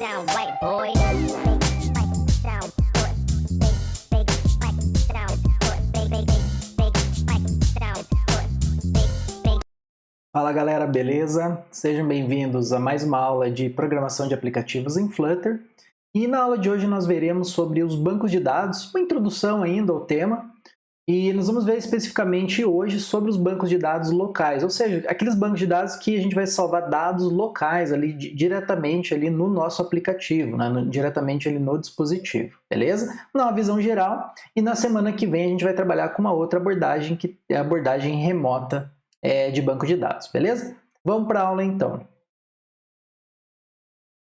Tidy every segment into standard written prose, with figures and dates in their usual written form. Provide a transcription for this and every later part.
down, white boy. Fala galera, beleza? Sejam bem-vindos a mais uma aula de programação de aplicativos em Flutter. E na aula de hoje nós veremos sobre os bancos de dados, uma introdução ainda ao tema. E nós vamos ver especificamente hoje sobre os bancos de dados locais, ou seja, aqueles bancos de dados que a gente vai salvar dados locais ali diretamente ali no nosso aplicativo, né? Diretamente ali no dispositivo, beleza? Numa visão geral, e na semana que vem a gente vai trabalhar com uma outra abordagem, que é a abordagem remota de banco de dados, beleza? Vamos para a aula então.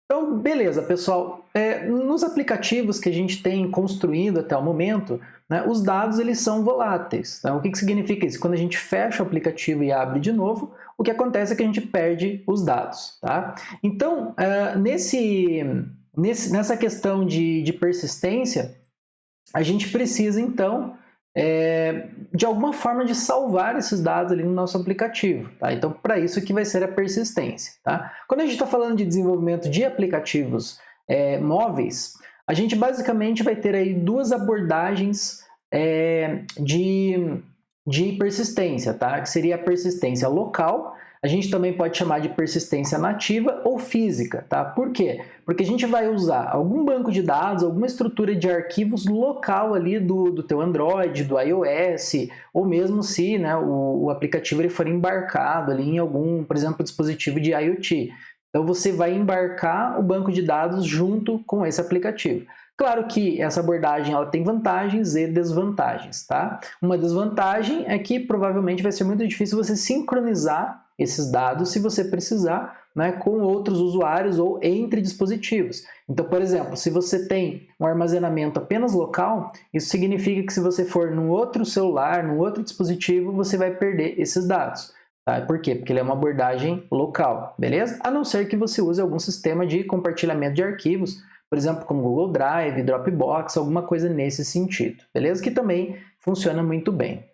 Então, beleza, pessoal. Nos aplicativos que a gente tem construído até o momento, né, os dados eles são voláteis. Então, o que significa isso? Quando a gente fecha o aplicativo e abre de novo, o que acontece é que a gente perde os dados. Tá? Então, nessa questão de persistência, a gente precisa, então, de alguma forma de salvar esses dados ali no nosso aplicativo. Tá? Então, para isso que vai ser a persistência. Tá? Quando a gente está falando de desenvolvimento de aplicativos móveis, a gente basicamente vai ter aí duas abordagens de persistência, tá? Que seria a persistência local. A gente também pode chamar de persistência nativa ou física, tá? Por quê? Porque a gente vai usar algum banco de dados, alguma estrutura de arquivos local ali do teu Android, do iOS, ou mesmo se, né, o aplicativo ele for embarcado ali em algum, por exemplo, dispositivo de IoT. Então você vai embarcar o banco de dados junto com esse aplicativo. Claro que essa abordagem ela tem vantagens e desvantagens, tá? Uma desvantagem é que provavelmente vai ser muito difícil você sincronizar esses dados se você precisar, né, com outros usuários ou entre dispositivos. Então, por exemplo, se você tem um armazenamento apenas local, isso significa que se você for num outro celular, num outro dispositivo, você vai perder esses dados. Tá? Por quê? Porque ele é uma abordagem local, beleza? A não ser que você use algum sistema de compartilhamento de arquivos, por exemplo, como Google Drive, Dropbox, alguma coisa nesse sentido, beleza? Que também funciona muito bem.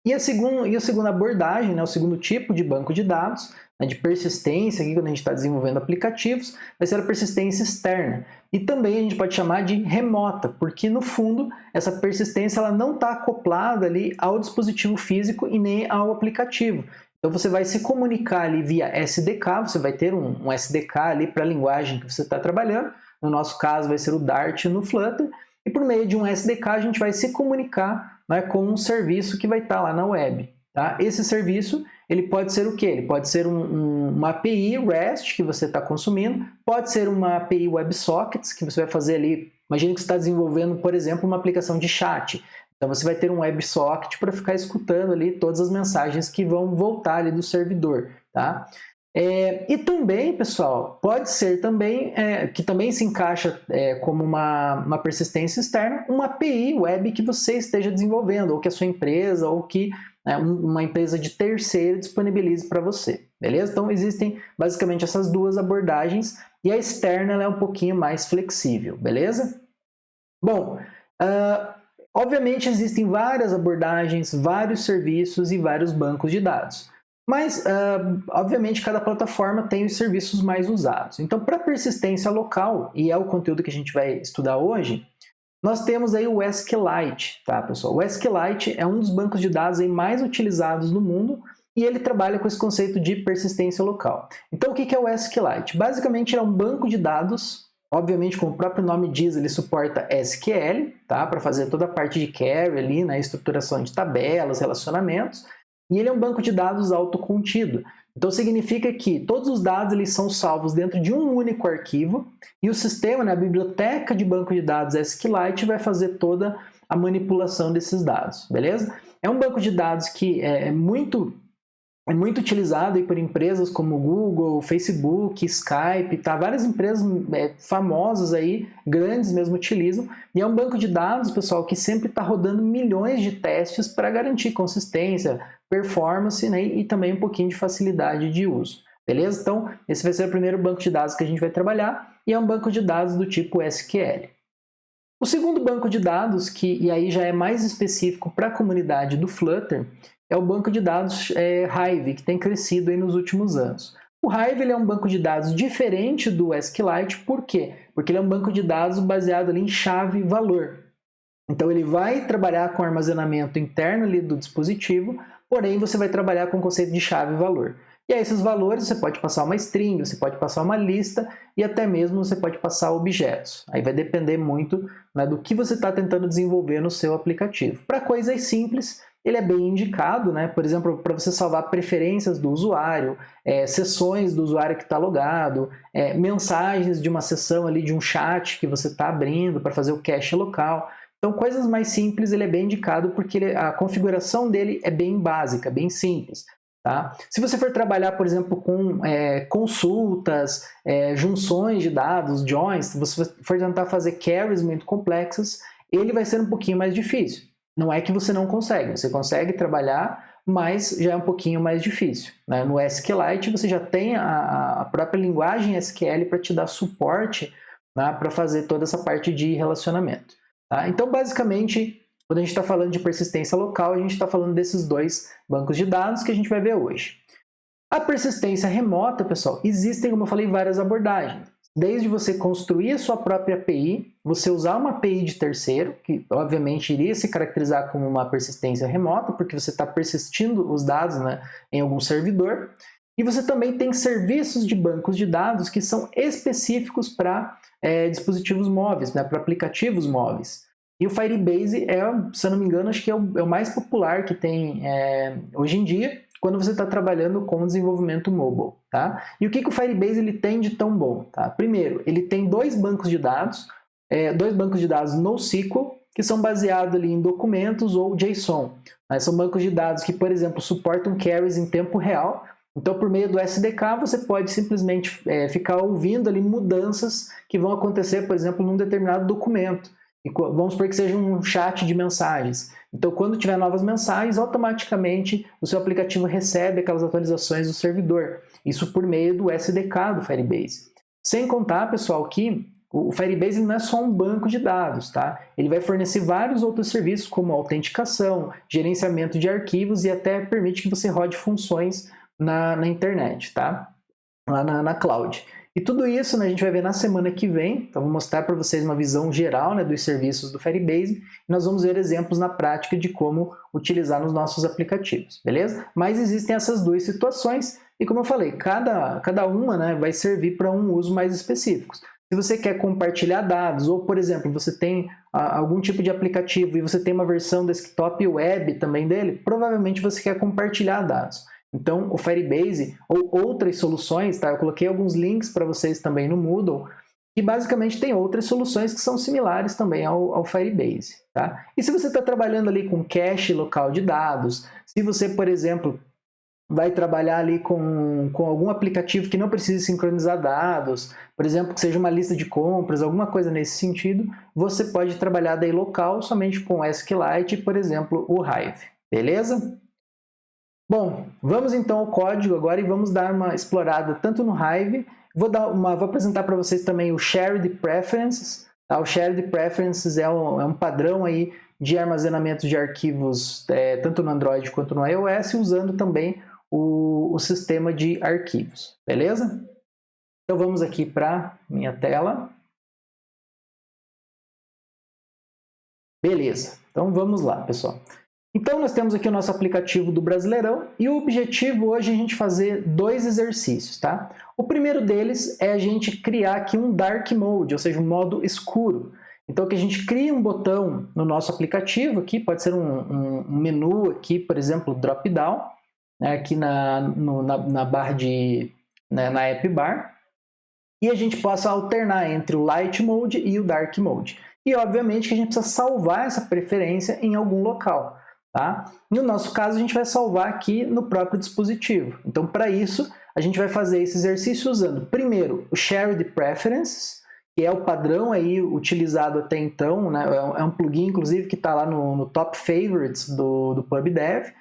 E a segunda abordagem, né, o segundo tipo de banco de dados, né, de persistência, aqui quando a gente está desenvolvendo aplicativos, vai ser a persistência externa. E também a gente pode chamar de remota, porque no fundo essa persistência ela não está acoplada ali ao dispositivo físico e nem ao aplicativo. Então você vai se comunicar ali via SDK, você vai ter um SDK ali para a linguagem que você está trabalhando, no nosso caso vai ser o Dart no Flutter, e por meio de um SDK a gente vai se comunicar, né, com um serviço que vai estar lá na web. Tá? Esse serviço ele pode ser o quê? Ele pode ser uma API REST que você está consumindo, pode ser uma API WebSockets que você vai fazer ali. Imagina que você está desenvolvendo, por exemplo, uma aplicação de chat. Então você vai ter um WebSocket para ficar escutando ali todas as mensagens que vão voltar ali do servidor. Tá? E também, pessoal, pode ser também, que também se encaixa como uma persistência externa, uma API web que você esteja desenvolvendo, ou que a sua empresa, ou que uma empresa de terceiro disponibilize para você, beleza? Então existem basicamente essas duas abordagens, e a externa ela é um pouquinho mais flexível, beleza? Bom, obviamente existem várias abordagens, vários serviços e vários bancos de dados. Mas, obviamente, cada plataforma tem os serviços mais usados. Então, para persistência local, e é o conteúdo que a gente vai estudar hoje, nós temos aí o SQLite, tá, pessoal? O SQLite é um dos bancos de dados aí mais utilizados no mundo e ele trabalha com esse conceito de persistência local. Então, o que é o SQLite? Basicamente, é um banco de dados, obviamente, como o próprio nome diz, ele suporta SQL, tá, para fazer toda a parte de query ali, né, estruturação de tabelas, relacionamentos. E ele é um banco de dados autocontido. Então significa que todos os dados eles são salvos dentro de um único arquivo e o sistema, né, a biblioteca de banco de dados SQLite vai fazer toda a manipulação desses dados, beleza? É um banco de dados que é muito utilizado aí por empresas como Google, Facebook, Skype, tá? Várias empresas famosas aí, grandes mesmo, utilizam. E é um banco de dados, pessoal, que sempre está rodando milhões de testes para garantir consistência, performance, né? E também um pouquinho de facilidade de uso. Beleza? Então, esse vai ser o primeiro banco de dados que a gente vai trabalhar e é um banco de dados do tipo SQL. O segundo banco de dados, e aí já é mais específico para a comunidade do Flutter, é o banco de dados Hive, que tem crescido aí nos últimos anos. O Hive ele é um banco de dados diferente do SQLite, por quê? Porque ele é um banco de dados baseado ali em chave-valor. Então ele vai trabalhar com armazenamento interno ali do dispositivo, porém você vai trabalhar com o conceito de chave-valor. E aí esses valores você pode passar uma string, você pode passar uma lista e até mesmo você pode passar objetos. Aí vai depender muito, né, do que você está tentando desenvolver no seu aplicativo. Para coisas simples, ele é bem indicado, né? Por exemplo, para você salvar preferências do usuário, sessões do usuário que está logado, mensagens de uma sessão ali de um chat que você está abrindo para fazer o cache local. Então, coisas mais simples ele é bem indicado porque a configuração dele é bem básica, bem simples. Tá? Se você for trabalhar, por exemplo, com consultas, junções de dados, joins, se você for tentar fazer queries muito complexas, ele vai ser um pouquinho mais difícil. Não é que você não consegue, você consegue trabalhar, mas já é um pouquinho mais difícil. Né? No SQLite você já tem a própria linguagem SQL para te dar suporte, né, para fazer toda essa parte de relacionamento. Tá? Então, basicamente, quando a gente está falando de persistência local, a gente está falando desses dois bancos de dados que a gente vai ver hoje. A persistência remota, pessoal, existem, como eu falei, várias abordagens. Desde você construir a sua própria API, você usar uma API de terceiro, que obviamente iria se caracterizar como uma persistência remota, porque você está persistindo os dados, né, em algum servidor. E você também tem serviços de bancos de dados que são específicos para dispositivos móveis, né, para aplicativos móveis. E o Firebase se eu não me engano, acho que é o mais popular que tem hoje em dia, quando você está trabalhando com desenvolvimento mobile. Tá? E o que o Firebase ele tem de tão bom? Tá? Primeiro, ele tem dois bancos de dados NoSQL, que são baseados ali em documentos ou JSON. Né? São bancos de dados que, por exemplo, suportam queries em tempo real. Então, por meio do SDK, você pode simplesmente ficar ouvindo ali mudanças que vão acontecer, por exemplo, num determinado documento. E vamos supor que seja um chat de mensagens. Então, quando tiver novas mensagens, automaticamente o seu aplicativo recebe aquelas atualizações do servidor. Isso por meio do SDK do Firebase. Sem contar, pessoal, que o Firebase não é só um banco de dados, tá? Ele vai fornecer vários outros serviços, como autenticação, gerenciamento de arquivos e até permite que você rode funções na internet, tá? Lá na cloud. E tudo isso, né, a gente vai ver na semana que vem. Então, vou mostrar para vocês uma visão geral, né, dos serviços do Firebase. E nós vamos ver exemplos na prática de como utilizar nos nossos aplicativos, beleza? Mas existem essas duas situações e, como eu falei, cada uma, né, vai servir para um uso mais específico. Se você quer compartilhar dados ou, por exemplo, você tem algum tipo de aplicativo e você tem uma versão desktop e web também dele, provavelmente você quer compartilhar dados. Então, o Firebase ou outras soluções, tá? Eu coloquei alguns links para vocês também no Moodle, e basicamente tem outras soluções que são similares também ao Firebase. Tá? E se você está trabalhando ali com cache local de dados, se você, por exemplo, vai trabalhar ali com algum aplicativo que não precise sincronizar dados, por exemplo, que seja uma lista de compras, alguma coisa nesse sentido, você pode trabalhar daí local somente com SQLite e, por exemplo, o Hive. Beleza? Bom, vamos então ao código agora e vamos dar uma explorada tanto no Hive. Vou apresentar para vocês também o Shared Preferences. Tá? O Shared Preferences é um padrão aí de armazenamento de arquivos tanto no Android quanto no iOS, usando também o sistema de arquivos. Beleza? Então vamos aqui para minha tela. Beleza, então vamos lá, pessoal. Então, nós temos aqui o nosso aplicativo do Brasileirão e o objetivo hoje é a gente fazer dois exercícios, tá? O primeiro deles é a gente criar aqui um Dark Mode, ou seja, um modo escuro. Então, que a gente cria um botão no nosso aplicativo aqui, pode ser um menu aqui, por exemplo, drop-down, né, aqui na barra na App Bar, e a gente possa alternar entre o Light Mode e o Dark Mode. E, obviamente, que a gente precisa salvar essa preferência em algum local. Tá? No nosso caso, a gente vai salvar aqui no próprio dispositivo. Então, para isso, a gente vai fazer esse exercício usando, primeiro, o Shared Preferences, que é o padrão aí utilizado até então, né? É um plugin, inclusive, que está lá no Top Favorites do PubDev.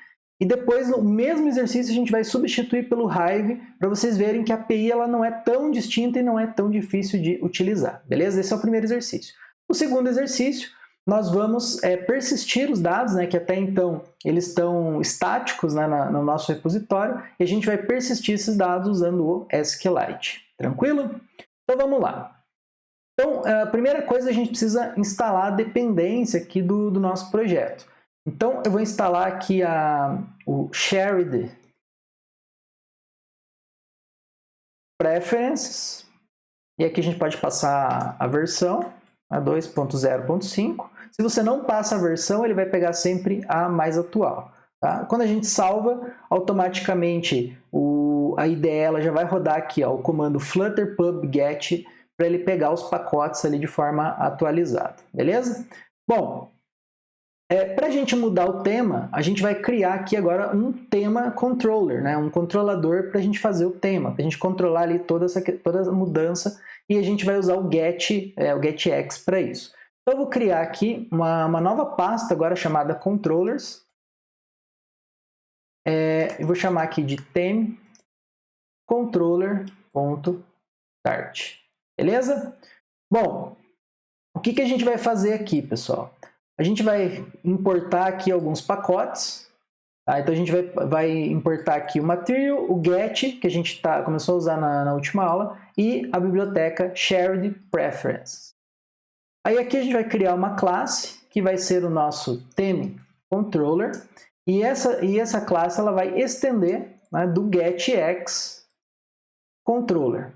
E depois, no mesmo exercício, a gente vai substituir pelo Hive, para vocês verem que a API ela não é tão distinta e não é tão difícil de utilizar. Beleza? Esse é o primeiro exercício. O segundo exercício nós vamos persistir os dados, né, que até então eles estão estáticos, né, no nosso repositório, e a gente vai persistir esses dados usando o SQLite. Tranquilo? Então vamos lá. Então, a primeira coisa, a gente precisa instalar a dependência aqui do nosso projeto. Então, eu vou instalar aqui o Shared Preferences, e aqui a gente pode passar a versão, a 2.0.5. Se você não passa a versão, ele vai pegar sempre a mais atual. Tá? Quando a gente salva, automaticamente a IDE ela já vai rodar aqui o comando flutterpub-get para ele pegar os pacotes ali de forma atualizada. Beleza? Bom, para a gente mudar o tema, a gente vai criar aqui agora um tema controller, né? Um controlador para a gente fazer o tema, para a gente controlar ali toda a mudança, e a gente vai usar o getX para isso. Então, eu vou criar aqui uma nova pasta agora chamada controllers. Eu vou chamar aqui de theme controller.start. Beleza? Bom, o que a gente vai fazer aqui, pessoal? A gente vai importar aqui alguns pacotes. Tá? Então, a gente vai importar aqui o material, o get, que a gente começou a usar na última aula, e a biblioteca Shared Preferences. Aí aqui a gente vai criar uma classe, que vai ser o nosso theme controller, e essa classe ela vai estender, né, do getX controller.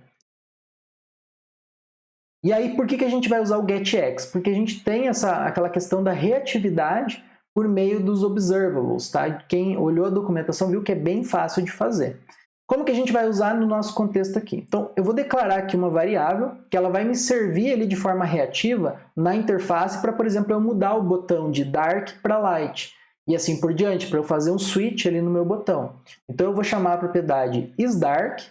E aí, por que a gente vai usar o getX? Porque a gente tem aquela questão da reatividade por meio dos observables, tá? Quem olhou a documentação viu que é bem fácil de fazer. Como que a gente vai usar no nosso contexto aqui? Então, eu vou declarar aqui uma variável que ela vai me servir ali de forma reativa na interface para, por exemplo, eu mudar o botão de dark para light e assim por diante, para eu fazer um switch ali no meu botão. Então, eu vou chamar a propriedade isDark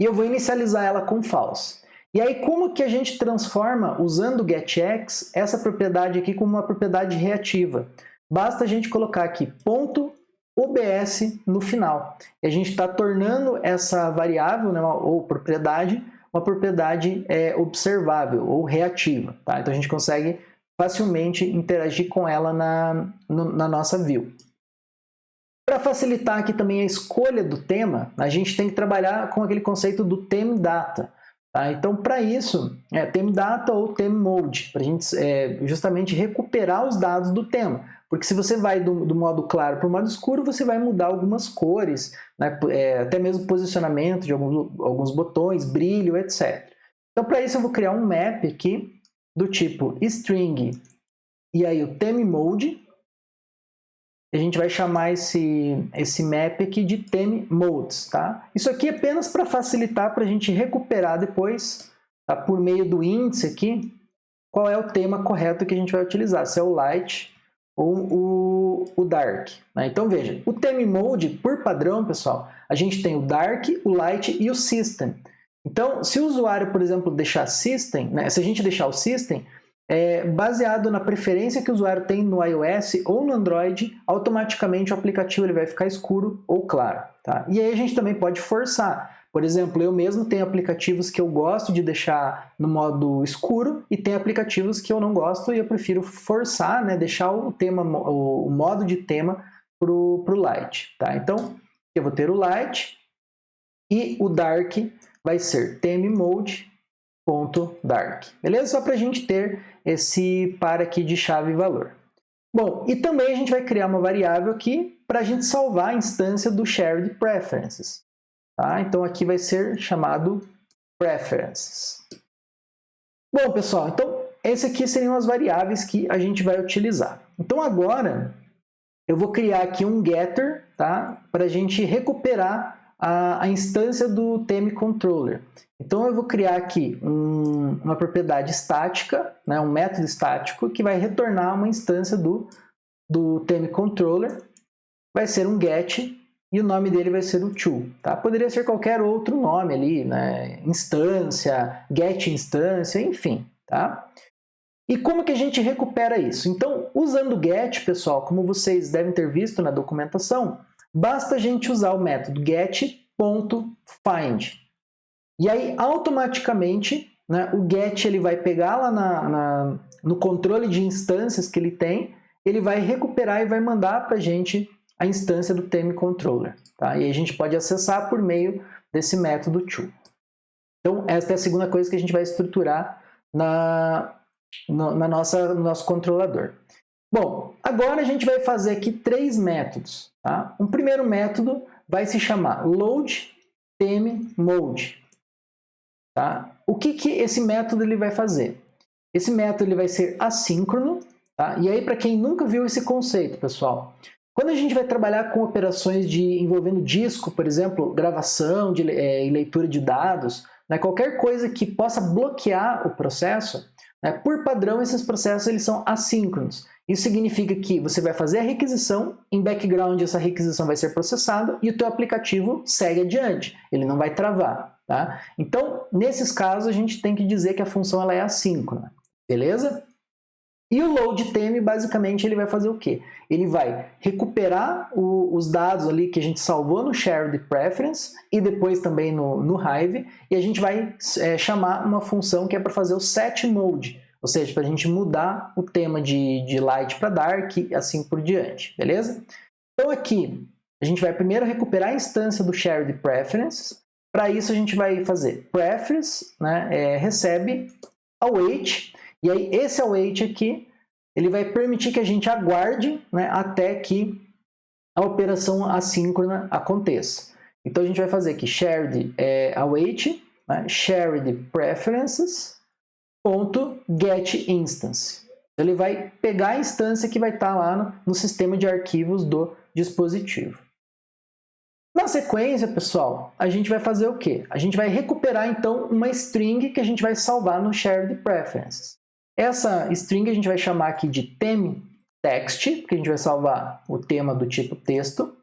e eu vou inicializar ela com false. E aí, como que a gente transforma, usando o getX, essa propriedade aqui como uma propriedade reativa? Basta a gente colocar aqui .obs no final. E a gente está tornando essa variável, né, ou propriedade, uma propriedade observável ou reativa. Tá? Então, a gente consegue facilmente interagir com ela na nossa view. Para facilitar aqui também a escolha do tema, a gente tem que trabalhar com aquele conceito do theme data. Tá? Então, para isso, theme data ou theme mode, para a gente justamente recuperar os dados do tema. Porque se você vai do modo claro para o modo escuro, você vai mudar algumas cores, né? Até mesmo posicionamento de alguns botões, brilho, etc. Então, para isso, eu vou criar um map aqui do tipo string e aí o theme mode. A gente vai chamar esse map aqui de theme modes. Tá? Isso aqui é apenas para facilitar para a gente recuperar depois, tá? Por meio do índice aqui, qual é o tema correto que a gente vai utilizar, se é o light ou o dark. Né? Então, veja, o theme mode, por padrão, pessoal, a gente tem o dark, o light e o system. Então, se o usuário, por exemplo, deixar system, né? Se a gente deixar o system, baseado na preferência que o usuário tem no iOS ou no Android, automaticamente o aplicativo ele vai ficar escuro ou claro. Tá? E aí a gente também pode forçar. Por exemplo, eu mesmo tenho aplicativos que eu gosto de deixar no modo escuro e tem aplicativos que eu não gosto e eu prefiro forçar, né, deixar o modo de tema para o light. Tá? Então, eu vou ter o light e o dark vai ser theme mode.dark. Beleza? Só para a gente ter esse par aqui de chave e valor. Bom, e também a gente vai criar uma variável aqui para a gente salvar a instância do Shared Preferences. Tá? Então, aqui vai ser chamado Preferences. Bom, pessoal, então, essas aqui seriam as variáveis que a gente vai utilizar. Então, agora, eu vou criar aqui um getter, tá? Para a gente recuperar a instância do theme controller. Então, eu vou criar aqui uma propriedade estática, né? Um método estático, que vai retornar uma instância do theme controller. Vai ser um get e o nome dele vai ser o to. Tá? Poderia ser qualquer outro nome ali, né? Instância, get instância, enfim. Tá? E como que a gente recupera isso? Então, usando o get, pessoal, como vocês devem ter visto na documentação, basta a gente usar o método get.find. E aí, automaticamente, né, o get ele vai pegar lá no controle de instâncias que ele tem, ele vai recuperar e vai mandar para a gente a instância do theme controller. Tá? E a gente pode acessar por meio desse método to. Então, essa é a segunda coisa que a gente vai estruturar no nosso controlador. Bom, agora a gente vai fazer aqui 3 métodos. Tá? Um primeiro método vai se chamar loadThemeMode. Tá? O que esse método ele vai fazer? Esse método ele vai ser assíncrono. Tá? E aí, para quem nunca viu esse conceito, pessoal, quando a gente vai trabalhar com operações envolvendo disco, por exemplo, gravação e leitura de dados, né, qualquer coisa que possa bloquear o processo, né, por padrão esses processos eles são assíncronos. Isso significa que você vai fazer a requisição, em background essa requisição vai ser processada e o teu aplicativo segue adiante, ele não vai travar. Tá? Então, nesses casos, a gente tem que dizer que a função ela é assíncrona, beleza? E o loadTheme, basicamente, ele vai fazer o quê? Ele vai recuperar os dados ali que a gente salvou no Shared Preference e depois também no Hive, e a gente vai chamar uma função que é para fazer o setMode, ou seja, para a gente mudar o tema de light para dark e assim por diante, beleza? Então aqui, a gente vai primeiro recuperar a instância do Shared Preference. Para isso a gente vai fazer preference, né, recebe await, e aí esse await aqui, ele vai permitir que a gente aguarde, né, até que a operação assíncrona aconteça. Então a gente vai fazer aqui shared await, né, shared preferences, ponto get instance. Ele vai pegar a instância que vai estar lá no sistema de arquivos do dispositivo. Na sequência, pessoal, a gente vai fazer o quê? A gente vai recuperar, então, uma string que a gente vai salvar no Shared Preferences. Essa string a gente vai chamar aqui de ThemeText, porque a gente vai salvar o tema do tipo texto.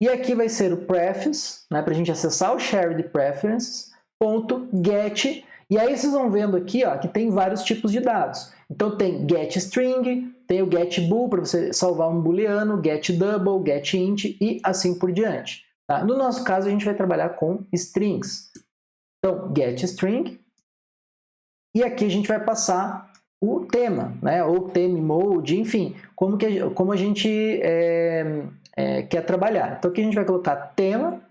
E aqui vai ser o preface, né, para a gente acessar o Shared Preferences, ponto get. E aí vocês vão vendo aqui ó, que tem vários tipos de dados. Então tem getString, tem o getBool para você salvar um booleano, getDouble, getInt e assim por diante. Tá? No nosso caso, a gente vai trabalhar com strings. Então, getString. E aqui a gente vai passar o tema, né? Ou ThemeMode, enfim, como a gente quer trabalhar. Então, aqui a gente vai colocar tema.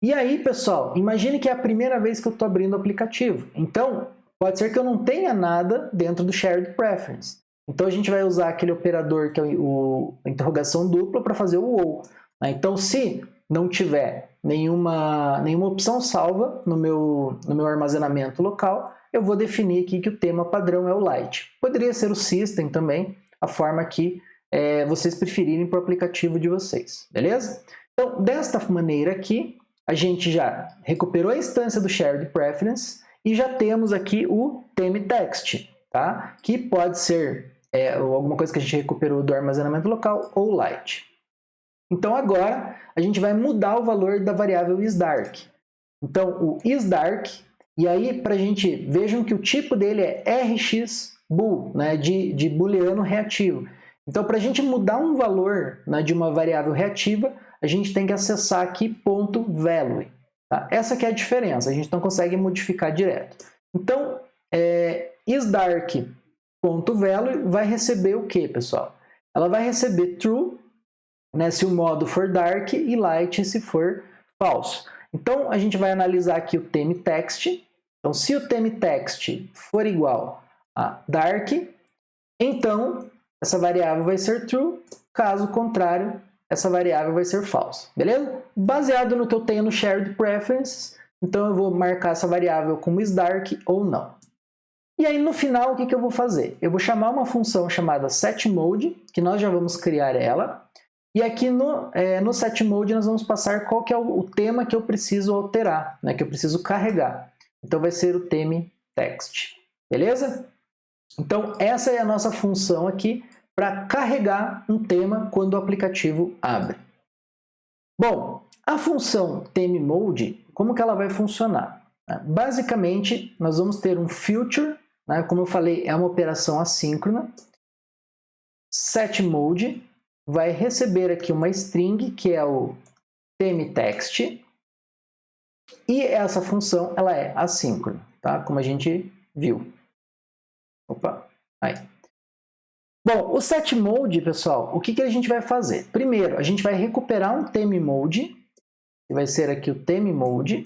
E aí, pessoal, imagine que é a primeira vez que eu estou abrindo o aplicativo. Então, pode ser que eu não tenha nada dentro do Shared Preference. Então, a gente vai usar aquele operador que é a interrogação dupla para fazer o ou. Então, se não tiver nenhuma opção salva no meu armazenamento local, eu vou definir aqui que o tema padrão é o light. Poderia ser o system também, a forma que vocês preferirem para o aplicativo de vocês, beleza? Então, desta maneira aqui, a gente já recuperou a instância do Shared Preference e já temos aqui o ThemeText, tá? Que pode ser alguma coisa que a gente recuperou do armazenamento local ou light. Então agora a gente vai mudar o valor da variável isDark. Então o isDark, e aí para a gente, vejam que o tipo dele é rxbool, né, de booleano reativo. Então para a gente mudar um valor, né, de uma variável reativa, a gente tem que acessar aqui .value. Tá? Essa que é a diferença, a gente não consegue modificar direto. Então isDark.value vai receber o que, pessoal? Ela vai receber true, né, se o modo for dark e light se for falso. Então, a gente vai analisar aqui o ThemeText. Então, se o ThemeText for igual a dark, então essa variável vai ser true. Caso contrário, essa variável vai ser false. Beleza? Baseado no que eu tenho no Shared Preferences, então eu vou marcar essa variável como isDark ou não. E aí, no final, o que eu vou fazer? Eu vou chamar uma função chamada setMode, que nós já vamos criar ela. E aqui no setMode nós vamos passar qual que é o tema que eu preciso alterar, né, que eu preciso carregar. Então vai ser o ThemeText, beleza? Então essa é a nossa função aqui para carregar um tema quando o aplicativo abre. Bom, a função ThemeMode, como que ela vai funcionar? Basicamente, nós vamos ter um future, né, como eu falei, é uma operação assíncrona. setMode vai receber aqui uma string, que é o ThemeText, e essa função ela é assíncrona, tá? Como a gente viu. Opa, Aí. Bom, o setMode, pessoal, o que a gente vai fazer? Primeiro, a gente vai recuperar um ThemeMode, que vai ser aqui o ThemeMode.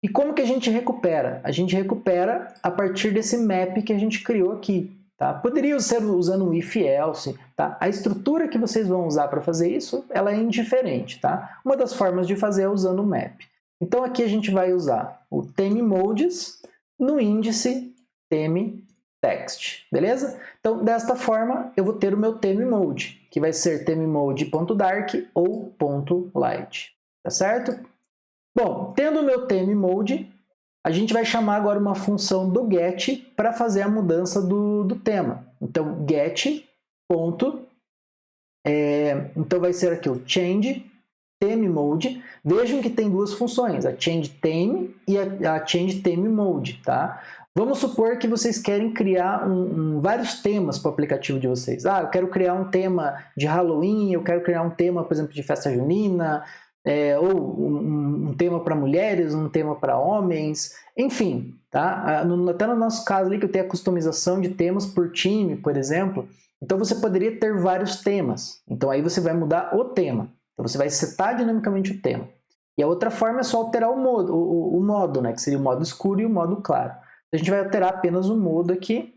E como que a gente recupera? A gente recupera a partir desse map que a gente criou aqui. Tá? Poderia ser usando o if-else. Tá? A estrutura que vocês vão usar para fazer isso, ela é indiferente. Tá? Uma das formas de fazer é usando o map. Então aqui a gente vai usar o ThemeModes no índice ThemeText. Beleza? Então desta forma eu vou ter o meu ThemeMode, que vai ser ThemeMode.dark ou .light. Tá certo? Bom, tendo o meu ThemeMode, a gente vai chamar agora uma função do get para fazer a mudança do tema. Então, get. Então vai ser aqui o change ThemeMode. Vejam que tem duas funções, a change theme e a change ThemeMode. Tá? Vamos supor que vocês querem criar vários temas para o aplicativo de vocês. Eu quero criar um tema de Halloween, eu quero criar um tema, por exemplo, de festa junina, ou um tema para mulheres, um tema para homens, enfim, tá? Até no nosso caso ali que eu tenho a customização de temas por time, por exemplo, então você poderia ter vários temas, então aí você vai mudar o tema, então você vai setar dinamicamente o tema. E a outra forma é só alterar o modo, né? Que seria o modo escuro e o modo claro. A gente vai alterar apenas o modo aqui,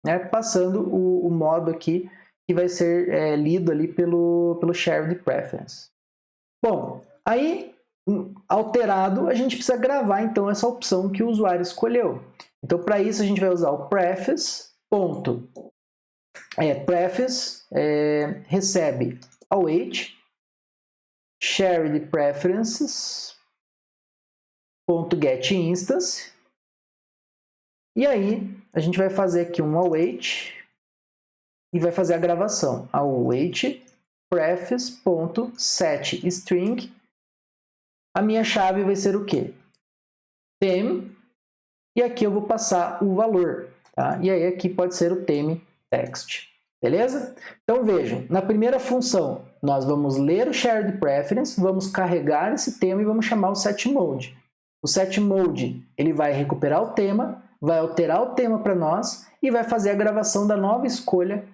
né? Passando o modo aqui que vai ser lido ali pelo Shared Preference. Bom, aí, alterado, a gente precisa gravar, então, essa opção que o usuário escolheu. Então, para isso, a gente vai usar o preface, recebe await, shared preferences, .get instance, e aí, a gente vai fazer aqui um await, e vai fazer a gravação, await, preface.setString. A minha chave vai ser o quê? Theme. E aqui eu vou passar o valor. Tá? E aí aqui pode ser o ThemeText. Beleza? Então vejam, na primeira função nós vamos ler o shared preference, vamos carregar esse tema e vamos chamar o setMode. O setMode ele vai recuperar o tema, vai alterar o tema para nós e vai fazer a gravação da nova escolha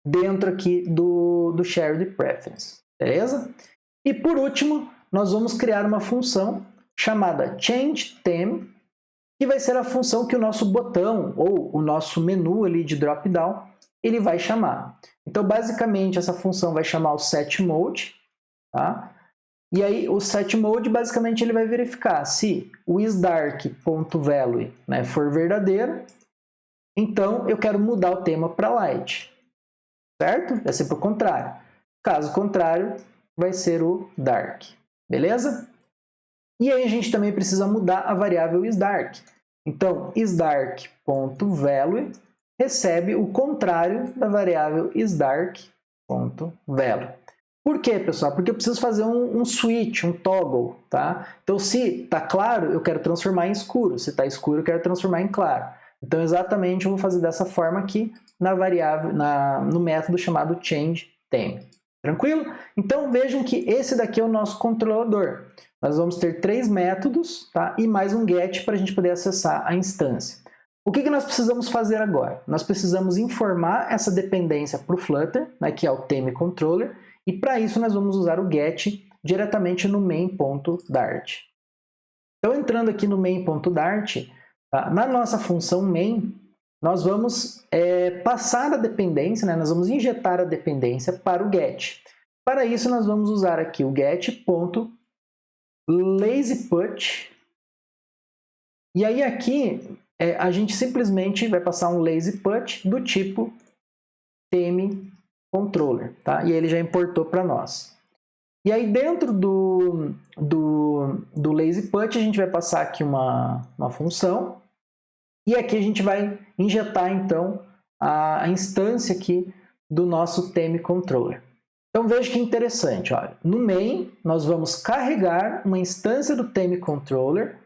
dentro aqui do Shared Preference, beleza? E por último, nós vamos criar uma função chamada changeTheme, que vai ser a função que o nosso botão ou o nosso menu ali de drop-down, ele vai chamar. Então, basicamente, essa função vai chamar o setMode, tá? E aí, o setMode, basicamente, ele vai verificar se o isDark.value, né, for verdadeiro, então eu quero mudar o tema para light. Certo? Vai ser para o contrário. Caso contrário, vai ser o dark. Beleza? E aí a gente também precisa mudar a variável isDark. Então, isDark.value recebe o contrário da variável isDark.value. Por quê, pessoal? Porque eu preciso fazer um switch, um toggle. Tá? Então, se está claro, eu quero transformar em escuro. Se está escuro, eu quero transformar em claro. Então, exatamente, eu vou fazer dessa forma aqui na variável, no método chamado changeTheme. Tranquilo? Então, vejam que esse daqui é o nosso controlador. Nós vamos ter 3 métodos, tá? E mais um get para a gente poder acessar a instância. O que nós precisamos fazer agora? Nós precisamos informar essa dependência para o Flutter, né, que é o ThemeController, e para isso nós vamos usar o get diretamente no main.dart. Então, entrando aqui no main.dart, tá? Na nossa função main, nós vamos passar a dependência, né? Nós vamos injetar a dependência para o get. Para isso, nós vamos usar aqui o get.lazyPut. E aí aqui, a gente simplesmente vai passar um lazyPut do tipo ThemeController. Tá? E ele já importou para nós. E aí dentro do lazyPut, a gente vai passar aqui uma função. E aqui a gente vai injetar, então, a instância aqui do nosso ThemeController. Então, veja que interessante. Olha. No main, nós vamos carregar uma instância do ThemeController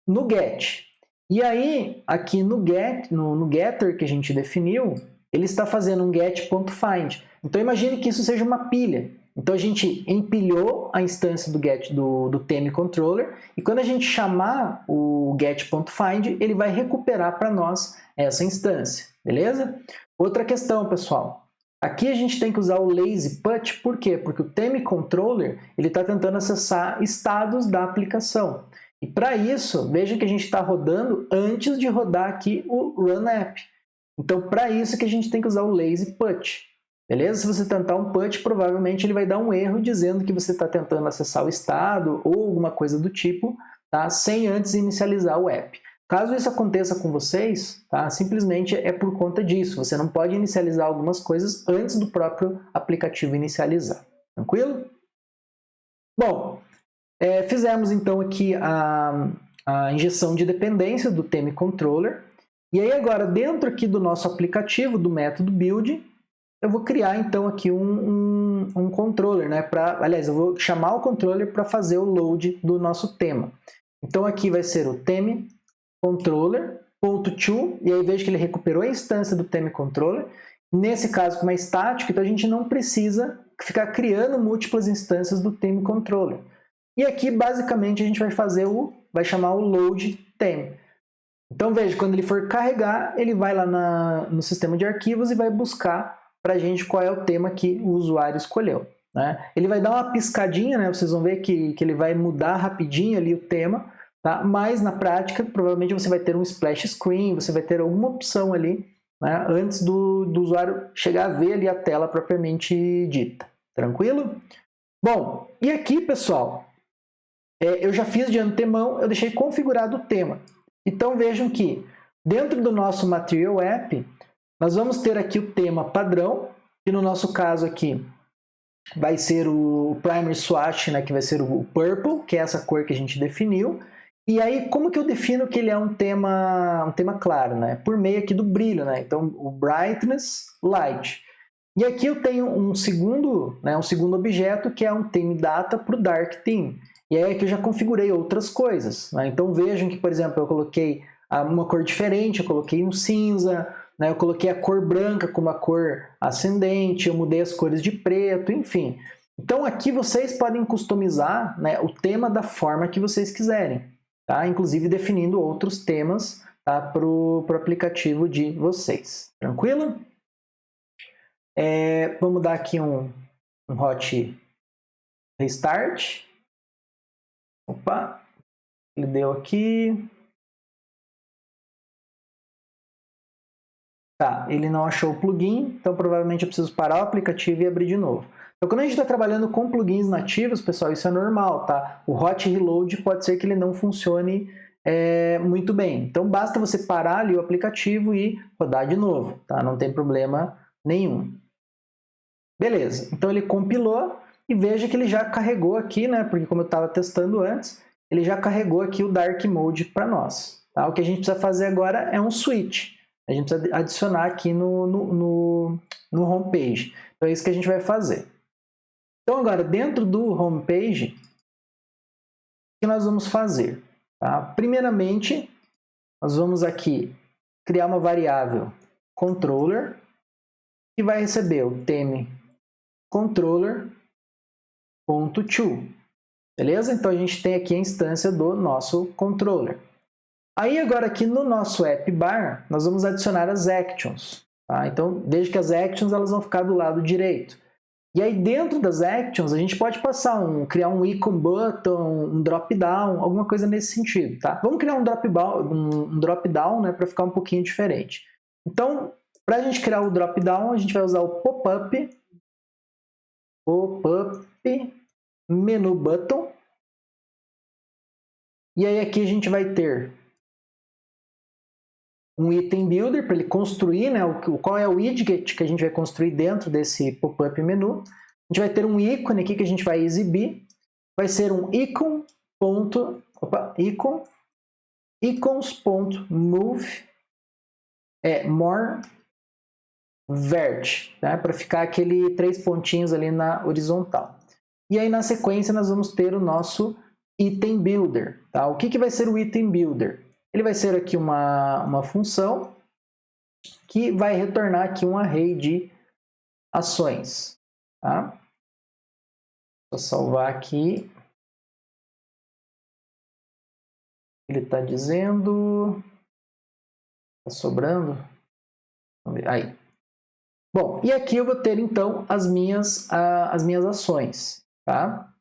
no get. E aí, aqui no getter que a gente definiu, ele está fazendo um get.find. Então, imagine que isso seja uma pilha. Então a gente empilhou a instância do theme controller e quando a gente chamar o get.find, ele vai recuperar para nós essa instância, beleza? Outra questão, pessoal. Aqui a gente tem que usar o lazy put, por quê? Porque o theme controller ele está tentando acessar estados da aplicação. E para isso, veja que a gente está rodando antes de rodar aqui o run app. Então, para isso que a gente tem que usar o lazy put. Beleza? Se você tentar um put, provavelmente ele vai dar um erro dizendo que você está tentando acessar o estado ou alguma coisa do tipo, tá? Sem antes inicializar o app. Caso isso aconteça com vocês, tá? Simplesmente é por conta disso. Você não pode inicializar algumas coisas antes do próprio aplicativo inicializar. Tranquilo? Bom, fizemos então aqui a injeção de dependência do theme controller. E aí agora, dentro aqui do nosso aplicativo, do método build, eu vou criar então aqui um controller, né? Aliás, eu vou chamar o controller para fazer o load do nosso tema. Então aqui vai ser o theme controller.to, e aí veja que ele recuperou a instância do theme controller. Nesse caso, como é estático, então a gente não precisa ficar criando múltiplas instâncias do theme controller. E aqui, basicamente, a gente vai chamar o load theme. Então veja, quando ele for carregar, ele vai lá no sistema de arquivos e vai buscar para a gente qual é o tema que o usuário escolheu, né? Ele vai dar uma piscadinha, né? Vocês vão ver que ele vai mudar rapidinho ali o tema, tá? Mas na prática, provavelmente você vai ter um splash screen, você vai ter alguma opção ali, né? Antes do usuário chegar a ver ali a tela propriamente dita. Tranquilo? Bom, e aqui, pessoal, eu já fiz de antemão, eu deixei configurado o tema. Então vejam que dentro do nosso Material App, nós vamos ter aqui o tema padrão, que no nosso caso aqui vai ser o Primary Swatch, né, que vai ser o Purple, que é essa cor que a gente definiu. E aí, como que eu defino que ele é um tema claro? Né? Por meio aqui do brilho, né? Então, o Brightness, Light. E aqui eu tenho um segundo objeto, que é um Theme Data para o Dark Theme. E aí aqui eu já configurei outras coisas, né? Então vejam que, por exemplo, eu coloquei uma cor diferente, eu coloquei um cinza, né? Eu coloquei a cor branca como a cor ascendente, eu mudei as cores de preto, enfim. Então aqui vocês podem customizar, né, o tema da forma que vocês quiserem, tá? Inclusive definindo outros temas, tá, para o aplicativo de vocês. Tranquilo? Vamos dar aqui um hot restart. Opa, ele deu aqui. Tá, ele não achou o plugin, então provavelmente eu preciso parar o aplicativo e abrir de novo. Então, quando a gente está trabalhando com plugins nativos, pessoal, isso é normal, tá? O hot reload pode ser que ele não funcione muito bem. Então, basta você parar ali o aplicativo e rodar de novo, tá? Não tem problema nenhum. Beleza, então ele compilou e veja que ele já carregou aqui, né? Porque como eu estava testando antes, ele já carregou aqui o Dark Mode para nós. Tá? O que a gente precisa fazer agora é um switch. A gente precisa adicionar aqui no homepage. Então é isso que a gente vai fazer. Então agora, dentro do homepage, o que nós vamos fazer? Tá? Primeiramente, nós vamos aqui criar uma variável controller que vai receber o theme controller.to. Beleza? Então a gente tem aqui a instância do nosso controller. Aí agora aqui no nosso app bar, nós vamos adicionar as actions. Tá? Então veja que as actions elas vão ficar do lado direito. E aí dentro das actions a gente pode criar um icon button, um drop down, alguma coisa nesse sentido. Tá? Vamos criar um drop down, né, para ficar um pouquinho diferente. Então, para a gente criar o drop down, a gente vai usar o pop-up menu button. E aí aqui a gente vai ter um item builder para ele construir, né, qual é o widget que a gente vai construir dentro desse pop-up menu. A gente vai ter um ícone aqui que a gente vai exibir. Vai ser um icons.move more vert, né, para ficar aquele 3 pontinhos ali na horizontal. E aí na sequência nós vamos ter o nosso item builder. Tá? O que vai ser o item builder? Ele vai ser aqui uma função que vai retornar aqui um array de ações. Tá? Vou salvar aqui. Ele está dizendo... Está sobrando? Vamos ver. Aí. Bom, e aqui eu vou ter, então, as minhas ações. Tá?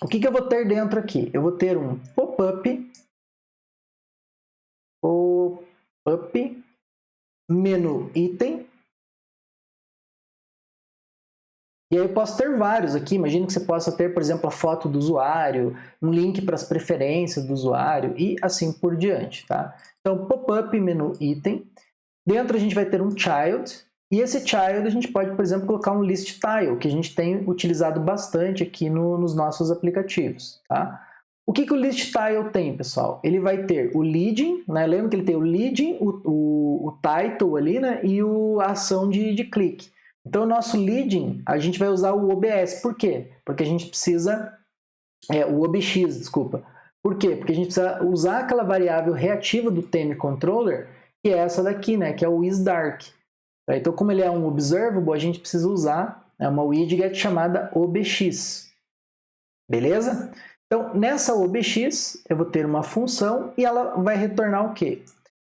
O que eu vou ter dentro aqui? Eu vou ter um pop-up, menu item. E aí eu posso ter vários aqui. Imagina que você possa ter, por exemplo, a foto do usuário, um link para as preferências do usuário e assim por diante. Tá? Então, pop-up, menu item. Dentro a gente vai ter um child. E esse child a gente pode, por exemplo, colocar um list tile, que a gente tem utilizado bastante aqui nos nossos aplicativos. Tá? O que o list tile tem, pessoal? Ele vai ter o leading, né? Lembra que ele tem o leading, o title ali, né? E a ação de clique. Então, o nosso leading, a gente vai usar o OBS. Por quê? Porque a gente precisa... o OBX, desculpa. Por quê? Porque a gente precisa usar aquela variável reativa do theme controller, que é essa daqui, né? Que é o isDark. Então, como ele é um observable, a gente precisa usar uma widget chamada OBX. Beleza? Então, nessa OBX, eu vou ter uma função e ela vai retornar o quê?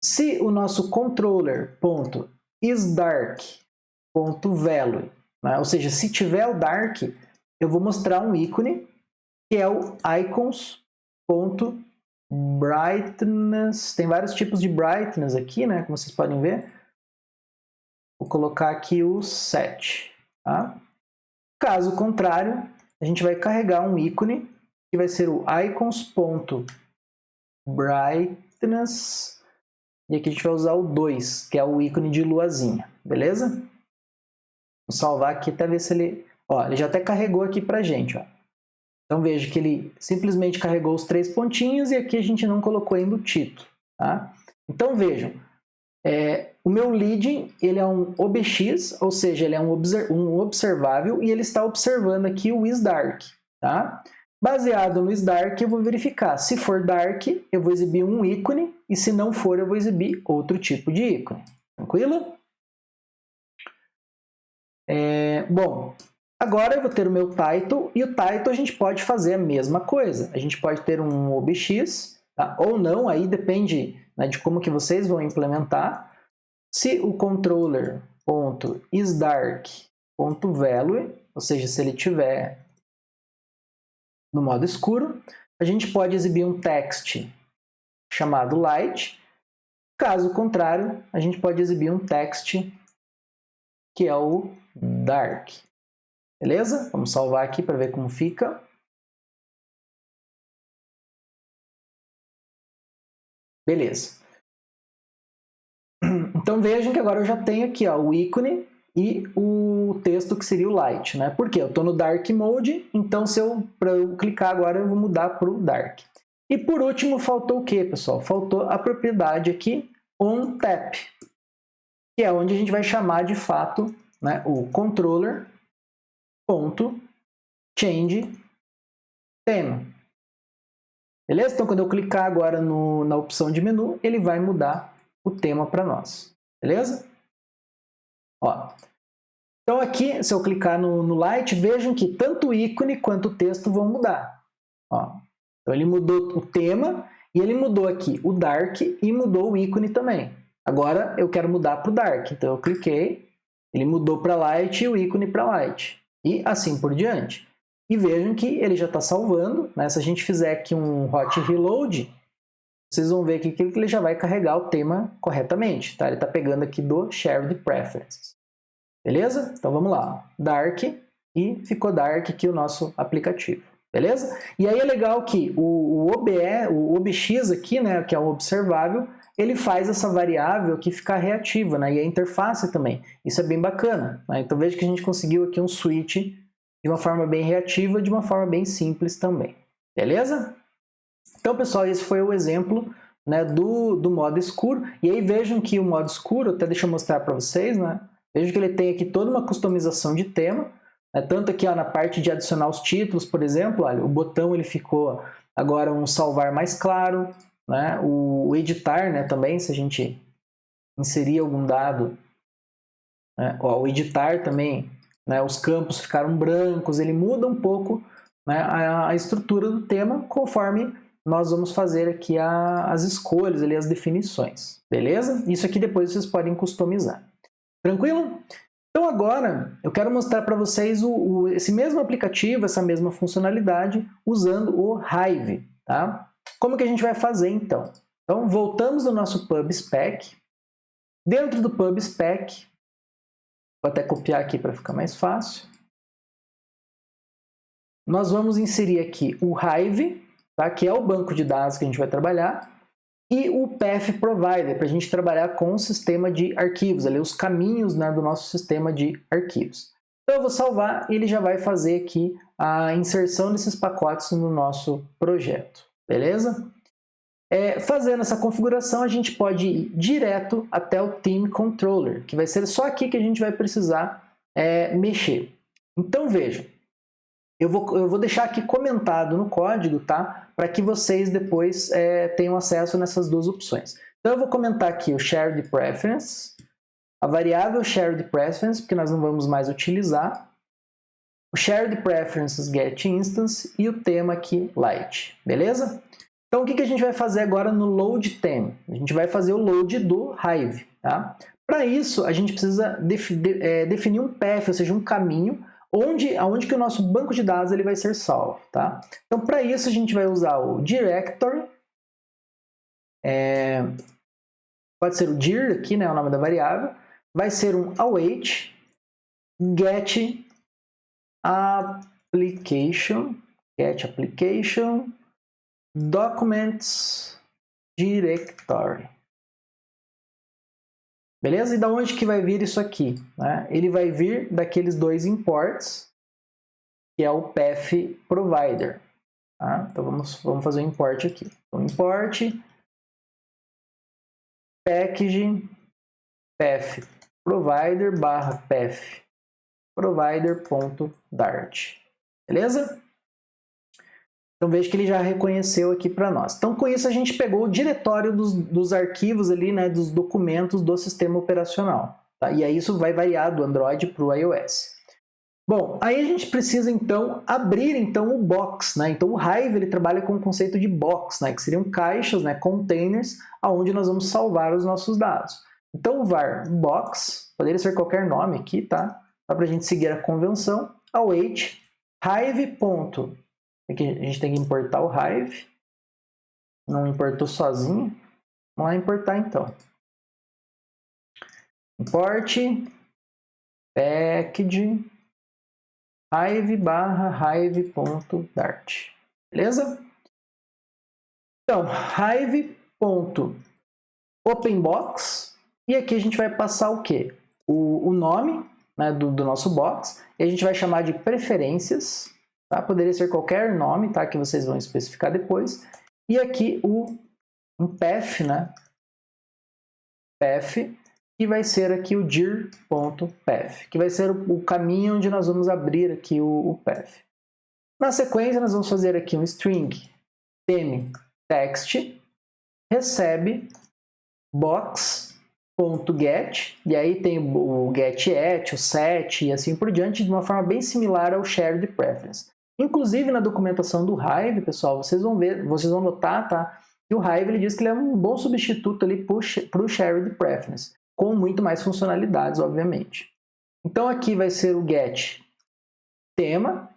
Se o nosso controller.isDark.value, né? Ou seja, se tiver o dark, eu vou mostrar um ícone que é o icons.brightness. Tem vários tipos de brightness aqui, né? Como vocês podem ver. Vou colocar aqui o set. Tá? Caso contrário, a gente vai carregar um ícone que vai ser o icons.brightness. E aqui a gente vai usar o 2, que é o ícone de luazinha. Beleza? Vou salvar aqui até ver se ele... Ó, ele já até carregou aqui pra gente. Ó. Então veja que ele simplesmente carregou os 3 pontinhos e aqui a gente não colocou ainda o título. Tá? Então vejam, o meu leading ele é um OBX, ou seja, ele é um observável e ele está observando aqui o isDark. Tá? Baseado no isDark, eu vou verificar. Se for dark, eu vou exibir um ícone e se não for, eu vou exibir outro tipo de ícone. Tranquilo? Bom, agora eu vou ter o meu title e o title a gente pode fazer a mesma coisa. A gente pode ter um OBX, tá? Ou não, aí depende, né, de como que vocês vão implementar. Se o controller.isDark.value, ou seja, se ele tiver no modo escuro, a gente pode exibir um text chamado light. Caso contrário, a gente pode exibir um text que é o dark. Beleza? Vamos salvar aqui para ver como fica. Beleza. Então vejam que agora eu já tenho aqui o ícone e o texto que seria o light. Né? Por quê? Eu estou no dark mode, então para eu clicar agora eu vou mudar para o dark. E por último faltou o que, pessoal? Faltou a propriedade aqui onTap, que é onde a gente vai chamar de fato, né, o controller.changeTheme. Beleza? Então quando eu clicar agora na opção de menu, ele vai mudar o tema para nós. Beleza? Ó. Então aqui, se eu clicar no light, vejam que tanto o ícone quanto o texto vão mudar. Ó. Então ele mudou o tema e ele mudou aqui o dark e mudou o ícone também. Agora eu quero mudar para o dark. Então eu cliquei, ele mudou para light e o ícone para light. E assim por diante. E vejam que ele já está salvando. Né? Se a gente fizer aqui um hot reload, vocês vão ver aqui que ele já vai carregar o tema corretamente. Tá? Ele está pegando aqui do Shared Preferences. Beleza? Então vamos lá. Dark e ficou dark aqui o nosso aplicativo. Beleza? E aí é legal que o OBX aqui, né, que é o observável, ele faz essa variável aqui ficar reativa, né, e a interface também. Isso é bem bacana. Né? Então veja que a gente conseguiu aqui um switch de uma forma bem reativa, de uma forma bem simples também. Beleza? Então, pessoal, esse foi o exemplo, né, do modo escuro. E aí vejam que o modo escuro, até deixa eu mostrar para vocês, né? Vejam que ele tem aqui toda uma customização de tema. Tanto aqui na parte de adicionar os títulos, por exemplo, olha, o botão ele ficou agora um salvar mais claro, né? O editar, né, também, se a gente inserir algum dado, né? O editar também, né, os campos ficaram brancos, ele muda um pouco né, a estrutura do tema conforme nós vamos fazer aqui as escolhas, ali, as definições, beleza? Isso aqui depois vocês podem customizar. Tranquilo? Então agora eu quero mostrar para vocês esse mesmo aplicativo, essa mesma funcionalidade, usando o Hive. Tá? Como que a gente vai fazer então? Então voltamos no nosso PubSpec. Dentro do PubSpec, vou até copiar aqui para ficar mais fácil. Nós vamos inserir aqui o Hive, tá? Que é o banco de dados que a gente vai trabalhar, e o Path Provider, para a gente trabalhar com o sistema de arquivos, ali, os caminhos, né, do nosso sistema de arquivos. Então eu vou salvar e ele já vai fazer aqui a inserção desses pacotes no nosso projeto, beleza? Fazendo essa configuração, a gente pode ir direto até o Theme Controller, que vai ser só aqui que a gente vai precisar mexer. Então vejam, eu vou deixar aqui comentado no código, tá? Para que vocês depois tenham acesso nessas duas opções. Então eu vou comentar aqui o Shared Preference, a variável Shared Preference, porque nós não vamos mais utilizar, o Shared Preferences Get Instance e o tema aqui Light, beleza? Então o que a gente vai fazer agora no Load Theme? A gente vai fazer o load do Hive, tá? Para isso a gente precisa definir um path, ou seja, um caminho, aonde que o nosso banco de dados ele vai ser salvo, tá? Então, para isso, a gente vai usar o directory, pode ser o dir aqui, né, o nome da variável, vai ser um await get application documents directory. Beleza? E da onde que vai vir isso aqui? Né? Ele vai vir daqueles dois imports, que é o Path Provider. Tá? Então vamos fazer um import aqui. Então, import package path provider barra path provider.dart. Beleza? Então veja que ele já reconheceu aqui para nós. Então com isso a gente pegou o diretório dos arquivos ali, né, dos documentos do sistema operacional. Tá? E aí isso vai variar do Android para o iOS. Bom, aí a gente precisa então abrir então o box, né? Então o Hive ele trabalha com o conceito de box, né, que seriam caixas, né, containers, aonde nós vamos salvar os nossos dados. Então o var box, poderia ser qualquer nome aqui, tá? Dá para a gente seguir a convenção, await hive. Aqui a gente tem que importar o Hive. Não importou sozinho. Vamos lá importar então. Import package hive barra hive.dart. Beleza? Então, hive.openbox. E aqui a gente vai passar o quê? O nome, né, do nosso box. E a gente vai chamar de preferências. Tá? Poderia ser qualquer nome, tá? Que vocês vão especificar depois. E aqui um path, né? Path, que vai ser aqui o dir.path, que vai ser o caminho onde nós vamos abrir aqui o path. Na sequência, nós vamos fazer aqui um string theme text recebe box.get, e aí tem o get, o set e assim por diante, de uma forma bem similar ao shared preference. Inclusive, na documentação do Hive, pessoal, vocês vão notar, tá, que o Hive ele diz que ele é um bom substituto ali para o Shared Preference, com muito mais funcionalidades, obviamente. Então, aqui vai ser o get tema,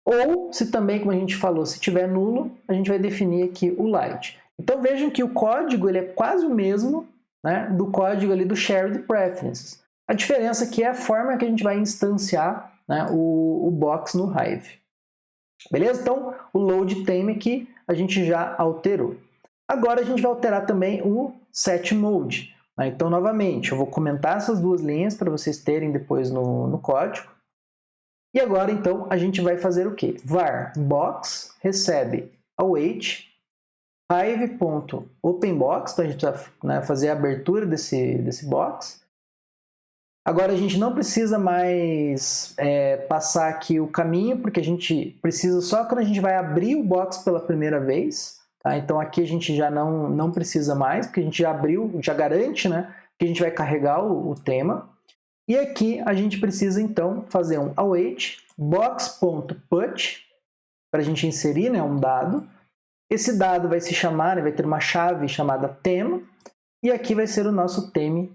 ou, se também, como a gente falou, se tiver nulo, a gente vai definir aqui o light. Então, vejam que o código ele é quase o mesmo, né, do código ali do Shared Preferences. A diferença aqui é a forma que a gente vai instanciar, né, o box no Hive. Beleza? Então, o load theme aqui a gente já alterou. Agora a gente vai alterar também o set mode. Né? Então, novamente, eu vou comentar essas duas linhas para vocês terem depois no código. E agora, então, a gente vai fazer o quê? Var box recebe await hive.openbox. Então, a gente vai, né, fazer a abertura desse box. Agora a gente não precisa mais passar aqui o caminho, porque a gente precisa só quando a gente vai abrir o box pela primeira vez. Tá? Então aqui a gente já não precisa mais, porque a gente já abriu, já garante, né, que a gente vai carregar o tema. E aqui a gente precisa então fazer um await box.put para a gente inserir, né, um dado. Esse dado vai se chamar, vai ter uma chave chamada theme, e aqui vai ser o nosso theme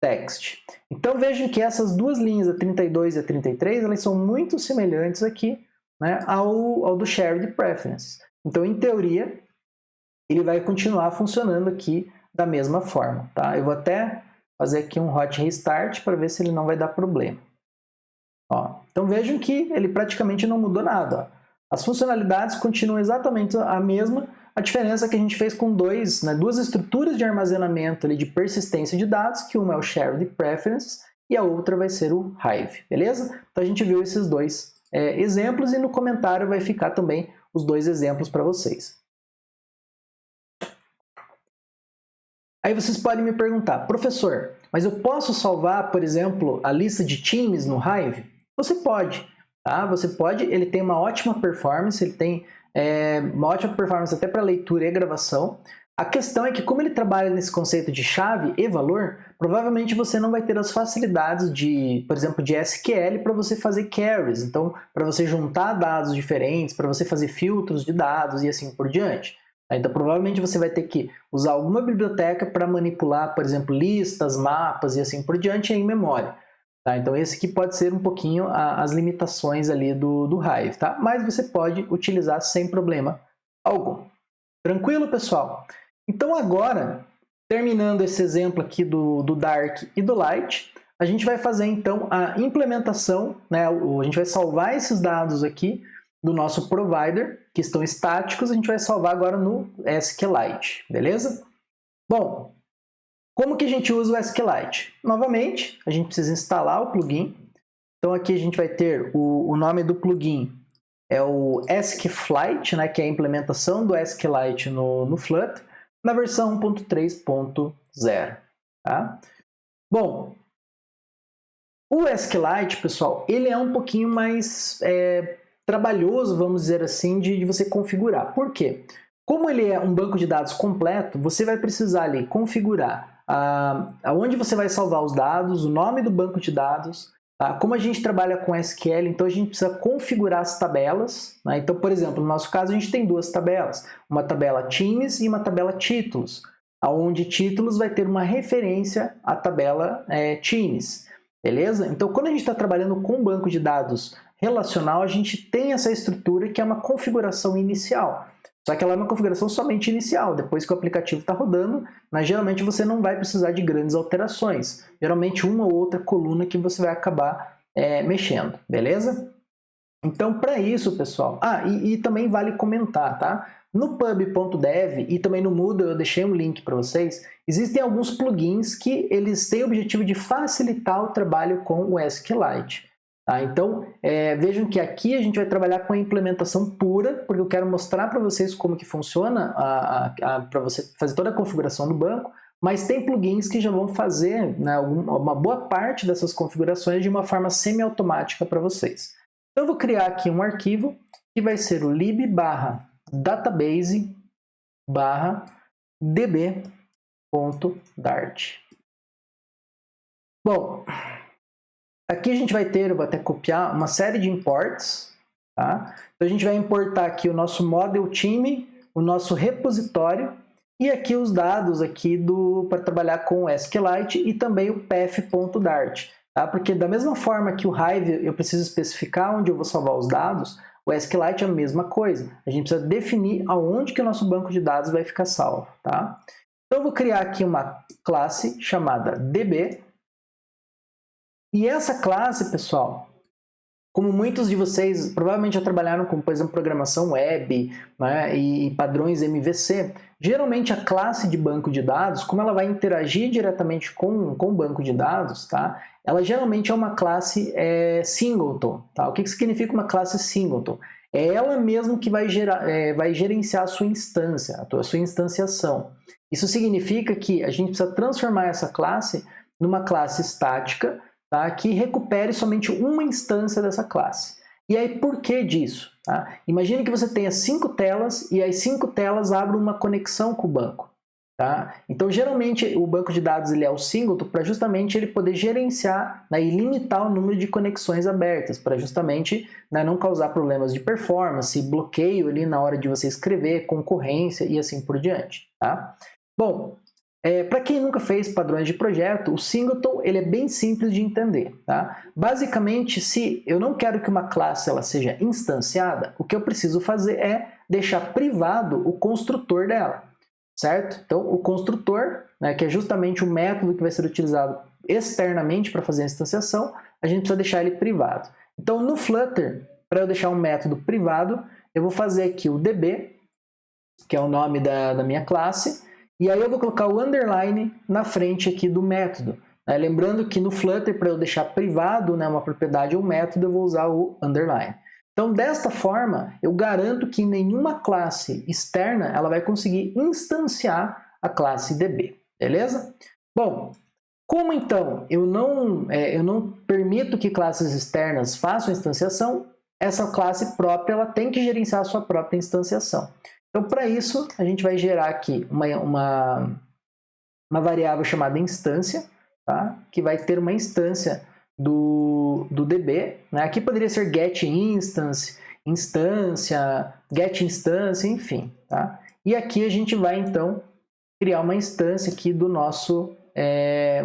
text. Então vejam que essas duas linhas, a 32 e a 33, elas são muito semelhantes aqui, né, ao do shared preferences. Então, em teoria, ele vai continuar funcionando aqui da mesma forma. Tá? Eu vou até fazer aqui um hot restart para ver se ele não vai dar problema. Ó, então vejam que ele praticamente não mudou nada. Ó. As funcionalidades continuam exatamente a mesma, a diferença é que a gente fez com duas estruturas de armazenamento ali, de persistência de dados, que uma é o Shared Preferences e a outra vai ser o Hive, beleza? Então a gente viu esses dois exemplos e no comentário vai ficar também os dois exemplos para vocês. Aí vocês podem me perguntar, professor, mas eu posso salvar, por exemplo, a lista de times no Hive? Você pode. Tá? Você pode, ele tem uma ótima performance, ele tem uma ótima performance até para leitura e gravação. A questão é que como ele trabalha nesse conceito de chave e valor, provavelmente você não vai ter as facilidades de, por exemplo, de SQL para você fazer queries, então para você juntar dados diferentes, para você fazer filtros de dados e assim por diante. Então provavelmente você vai ter que usar alguma biblioteca para manipular, por exemplo, listas, mapas e assim por diante em memória. Tá? Então esse aqui pode ser um pouquinho as limitações ali do Hive, tá? Mas você pode utilizar sem problema algum. Tranquilo, pessoal? Então agora, terminando esse exemplo aqui do Dark e do Light, a gente vai fazer então a implementação, né? A gente vai salvar esses dados aqui do nosso provider, que estão estáticos, a gente vai salvar agora no SQLite, beleza? Bom, como que a gente usa o SQLite? Novamente, a gente precisa instalar o plugin. Então aqui a gente vai ter o nome do plugin, é o SQFlite, né, que é a implementação do SQLite no Flutter, na versão 1.3.0. Tá? Bom, o SQLite, pessoal, ele é um pouquinho mais trabalhoso, vamos dizer assim, de você configurar. Por quê? Como ele é um banco de dados completo, você vai precisar ali configurar aonde você vai salvar os dados, o nome do banco de dados. Tá? Como a gente trabalha com SQL, então a gente precisa configurar as tabelas. Né? Então, por exemplo, no nosso caso, a gente tem duas tabelas. Uma tabela Teams e uma tabela Títulos, onde Títulos vai ter uma referência à tabela Teams. Beleza? Então, quando a gente está trabalhando com um banco de dados relacional, a gente tem essa estrutura que é uma configuração inicial. Só que ela é uma configuração somente inicial. Depois que o aplicativo está rodando, mas geralmente você não vai precisar de grandes alterações. Geralmente uma ou outra coluna que você vai acabar mexendo, beleza? Então, para isso, pessoal... e também vale comentar, tá? No pub.dev e também no Moodle, eu deixei um link para vocês, existem alguns plugins que eles têm o objetivo de facilitar o trabalho com o SQLite. Tá? Então, vejam que aqui a gente vai trabalhar com a implementação pura, porque eu quero mostrar para vocês como que funciona para você fazer toda a configuração do banco, mas tem plugins que já vão fazer, né, uma boa parte dessas configurações de uma forma semi-automática para vocês. Então, eu vou criar aqui um arquivo que vai ser o lib/database/db.dart. Bom... Aqui a gente vai ter, eu vou até copiar, uma série de imports. Tá? Então a gente vai importar aqui o nosso model time, o nosso repositório e aqui os dados aqui para trabalhar com o SQLite e também o path.dart. Tá? Porque da mesma forma que o Hive eu preciso especificar onde eu vou salvar os dados, o SQLite é a mesma coisa. A gente precisa definir aonde que o nosso banco de dados vai ficar salvo. Tá? Então eu vou criar aqui uma classe chamada db. E essa classe, pessoal, como muitos de vocês provavelmente já trabalharam com, por exemplo, programação web, né, e padrões MVC, geralmente a classe de banco de dados, como ela vai interagir diretamente com o banco de dados, tá, ela geralmente é uma classe singleton. Tá? O que significa uma classe singleton? É ela mesma que vai gerenciar a sua instância, a sua instanciação. Isso significa que a gente precisa transformar essa classe numa classe estática, tá? Que recupere somente uma instância dessa classe. E aí, por que disso? Tá? Imagine que você tenha 5 telas e as 5 telas abram uma conexão com o banco. Tá? Então, geralmente, o banco de dados ele é o singleton para justamente ele poder gerenciar, né, e limitar o número de conexões abertas, para justamente, né, não causar problemas de performance, bloqueio ali na hora de você escrever, concorrência e assim por diante. Tá? Bom, para quem nunca fez padrões de projeto, o singleton ele é bem simples de entender. Tá? Basicamente, se eu não quero que uma classe ela seja instanciada, o que eu preciso fazer é deixar privado o construtor dela. Certo? Então, o construtor, né, que é justamente o método que vai ser utilizado externamente para fazer a instanciação, a gente precisa deixar ele privado. Então, no Flutter, para eu deixar um método privado, eu vou fazer aqui o db, que é o nome da minha classe, e aí eu vou colocar o underline na frente aqui do método. Lembrando que no Flutter, para eu deixar privado, né, uma propriedade ou um método, eu vou usar o underline. Então, desta forma, eu garanto que nenhuma classe externa ela vai conseguir instanciar a classe DB, beleza? Bom, como então eu não permito que classes externas façam instanciação, essa classe própria ela tem que gerenciar a sua própria instanciação. Então, para isso, a gente vai gerar aqui uma variável chamada instância, tá? Que vai ter uma instância do DB, né? Aqui poderia ser getInstance, instância, getInstância, enfim. Tá? E aqui a gente vai, então, criar uma instância aqui do nosso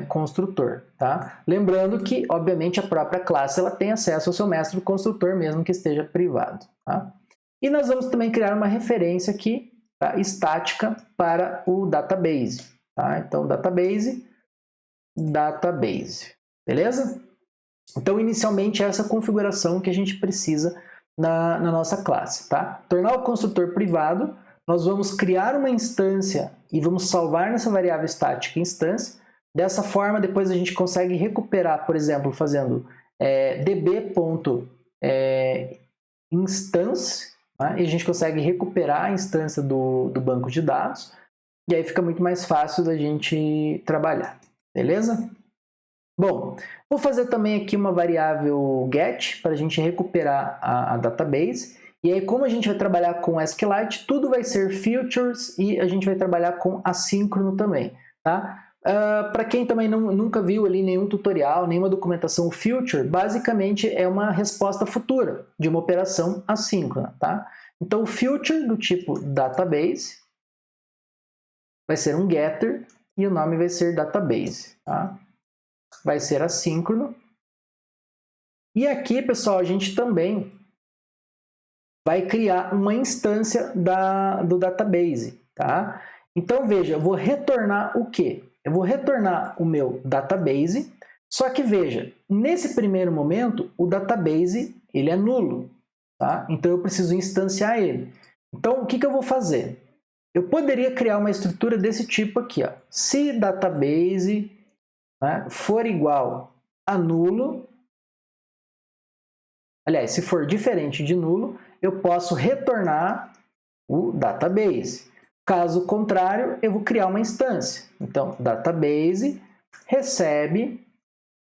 construtor. Tá? Lembrando que, obviamente, a própria classe ela tem acesso ao seu mestre do construtor, mesmo que esteja privado. Tá? E nós vamos também criar uma referência aqui, tá? Estática para o database. Tá? Então, database, beleza? Então, inicialmente, é essa configuração que a gente precisa na nossa classe. Tá? Tornar o construtor privado, nós vamos criar uma instância e vamos salvar nessa variável estática instância. Dessa forma, depois a gente consegue recuperar, por exemplo, fazendo db.instance, tá? E a gente consegue recuperar a instância do banco de dados, e aí fica muito mais fácil da gente trabalhar, beleza? Bom, vou fazer também aqui uma variável get para a gente recuperar a database. E aí, como a gente vai trabalhar com SQLite, tudo vai ser features e a gente vai trabalhar com assíncrono também. Tá? Para quem também nunca viu ali nenhum tutorial, nenhuma documentação, feature basicamente é uma resposta futura de uma operação assíncrona. Tá? Então, o feature do tipo database vai ser um getter e o nome vai ser database. Tá? Vai ser assíncrono. E aqui, pessoal, a gente também vai criar uma instância do database. Tá? Então, veja, eu vou retornar o quê? Eu vou retornar o meu database, só que, veja, nesse primeiro momento, o database ele é nulo. Tá? Então, eu preciso instanciar ele. Então, o que eu vou fazer? Eu poderia criar uma estrutura desse tipo aqui. Ó. Se database, né, for igual a nulo, aliás, se for diferente de nulo, eu posso retornar o database. Caso contrário, eu vou criar uma instância. Então, database recebe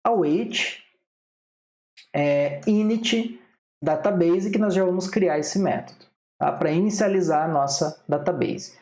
await init database, que nós já vamos criar esse método, tá? Para inicializar a nossa database.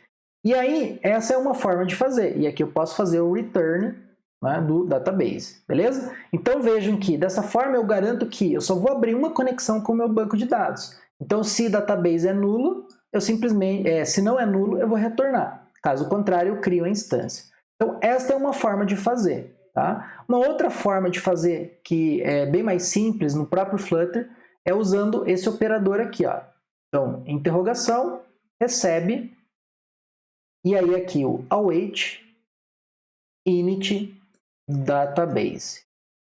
E aí, essa é uma forma de fazer. E aqui eu posso fazer o return, né, do database, beleza? Então, vejam que dessa forma eu garanto que eu só vou abrir uma conexão com o meu banco de dados. Então, se database é nulo, eu simplesmente, se não é nulo, eu vou retornar. Caso contrário, eu crio a instância. Então, esta é uma forma de fazer. Tá? Uma outra forma de fazer, que é bem mais simples no próprio Flutter, é usando esse operador aqui. Ó. Então, interrogação, recebe, e aí aqui o await init database.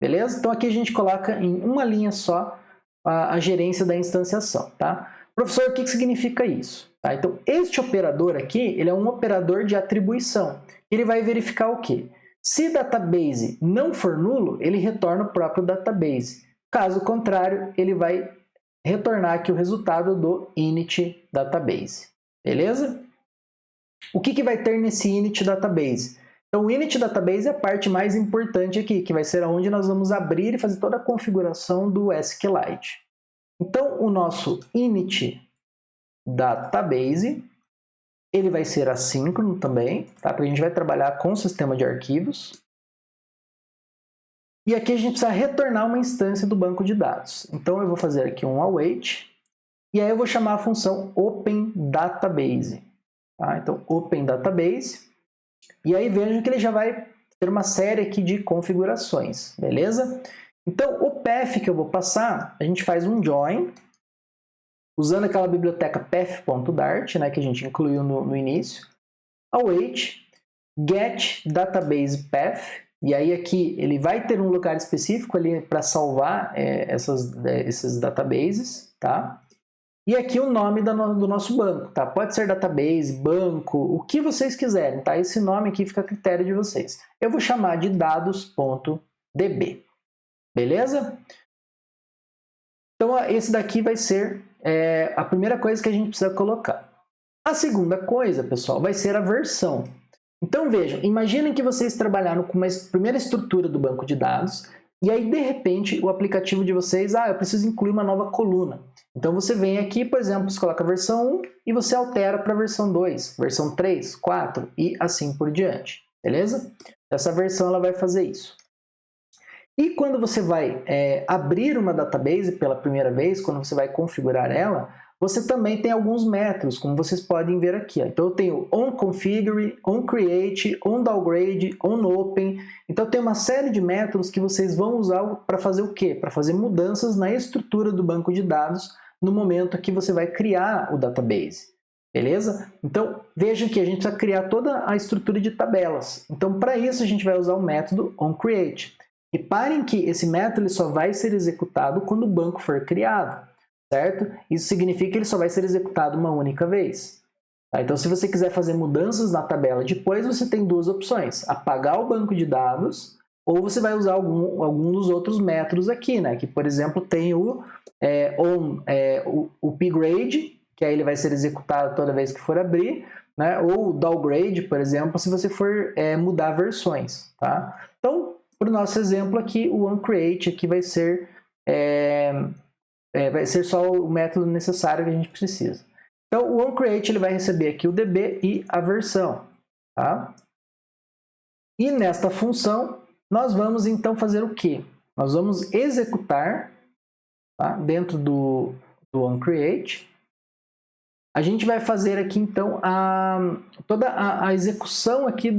Beleza? Então, aqui a gente coloca em uma linha só a gerência da instanciação. Tá? Professor, o que significa isso? Tá? Então, este operador aqui, ele é um operador de atribuição. Ele vai verificar o quê? Se database não for nulo, ele retorna o próprio database. Caso contrário, ele vai retornar aqui o resultado do init database. Beleza? O que vai ter nesse init database? Então, o init database é a parte mais importante aqui, que vai ser onde nós vamos abrir e fazer toda a configuração do SQLite. Então, o nosso init database ele vai ser assíncrono também, tá? Porque a gente vai trabalhar com o sistema de arquivos. E aqui a gente precisa retornar uma instância do banco de dados. Então eu vou fazer aqui um await, e aí eu vou chamar a função openDatabase. Tá? Então openDatabase, e aí vejam que ele já vai ter uma série aqui de configurações, beleza? Então o path que eu vou passar, a gente faz um join, usando aquela biblioteca path.dart, né, que a gente incluiu no início, await, get database path, e aí aqui ele vai ter um lugar específico ali para salvar esses databases, tá? E aqui o nome do nosso banco, tá? Pode ser database, banco, o que vocês quiserem, tá? Esse nome aqui fica a critério de vocês. Eu vou chamar de dados.db, beleza? Então esse daqui vai ser a primeira coisa que a gente precisa colocar. A segunda coisa, pessoal, vai ser a versão. Então vejam, imaginem que vocês trabalharam com uma primeira estrutura do banco de dados e aí de repente o aplicativo de vocês, eu preciso incluir uma nova coluna. Então você vem aqui, por exemplo, você coloca a versão 1 e você altera para a versão 2, versão 3, 4 e assim por diante, beleza? Essa versão ela vai fazer isso. E quando você vai abrir uma database pela primeira vez, quando você vai configurar ela, você também tem alguns métodos, como vocês podem ver aqui. Ó. Então eu tenho onConfigure, onCreate, onDowngrade, onOpen. Então tem uma série de métodos que vocês vão usar para fazer o quê? Para fazer mudanças na estrutura do banco de dados no momento que você vai criar o database. Beleza? Então vejam que a gente precisa criar toda a estrutura de tabelas. Então para isso a gente vai usar o método onCreate. Reparem que esse método ele só vai ser executado quando o banco for criado. Certo? Isso significa que ele só vai ser executado uma única vez. Tá? Então, se você quiser fazer mudanças na tabela depois, você tem duas opções. Apagar o banco de dados ou você vai usar algum dos outros métodos aqui, né? Que, por exemplo, tem o upgrade, que aí ele vai ser executado toda vez que for abrir, né? Ou o downgrade, por exemplo, se você for mudar versões. Tá? Então, para o nosso exemplo aqui, o onCreate aqui vai ser só o método necessário que a gente precisa. Então, o onCreate ele vai receber aqui o DB e a versão. Tá? E nesta função, nós vamos então fazer o quê? Nós vamos executar, tá? Dentro do onCreate. A gente vai fazer aqui então toda a execução aqui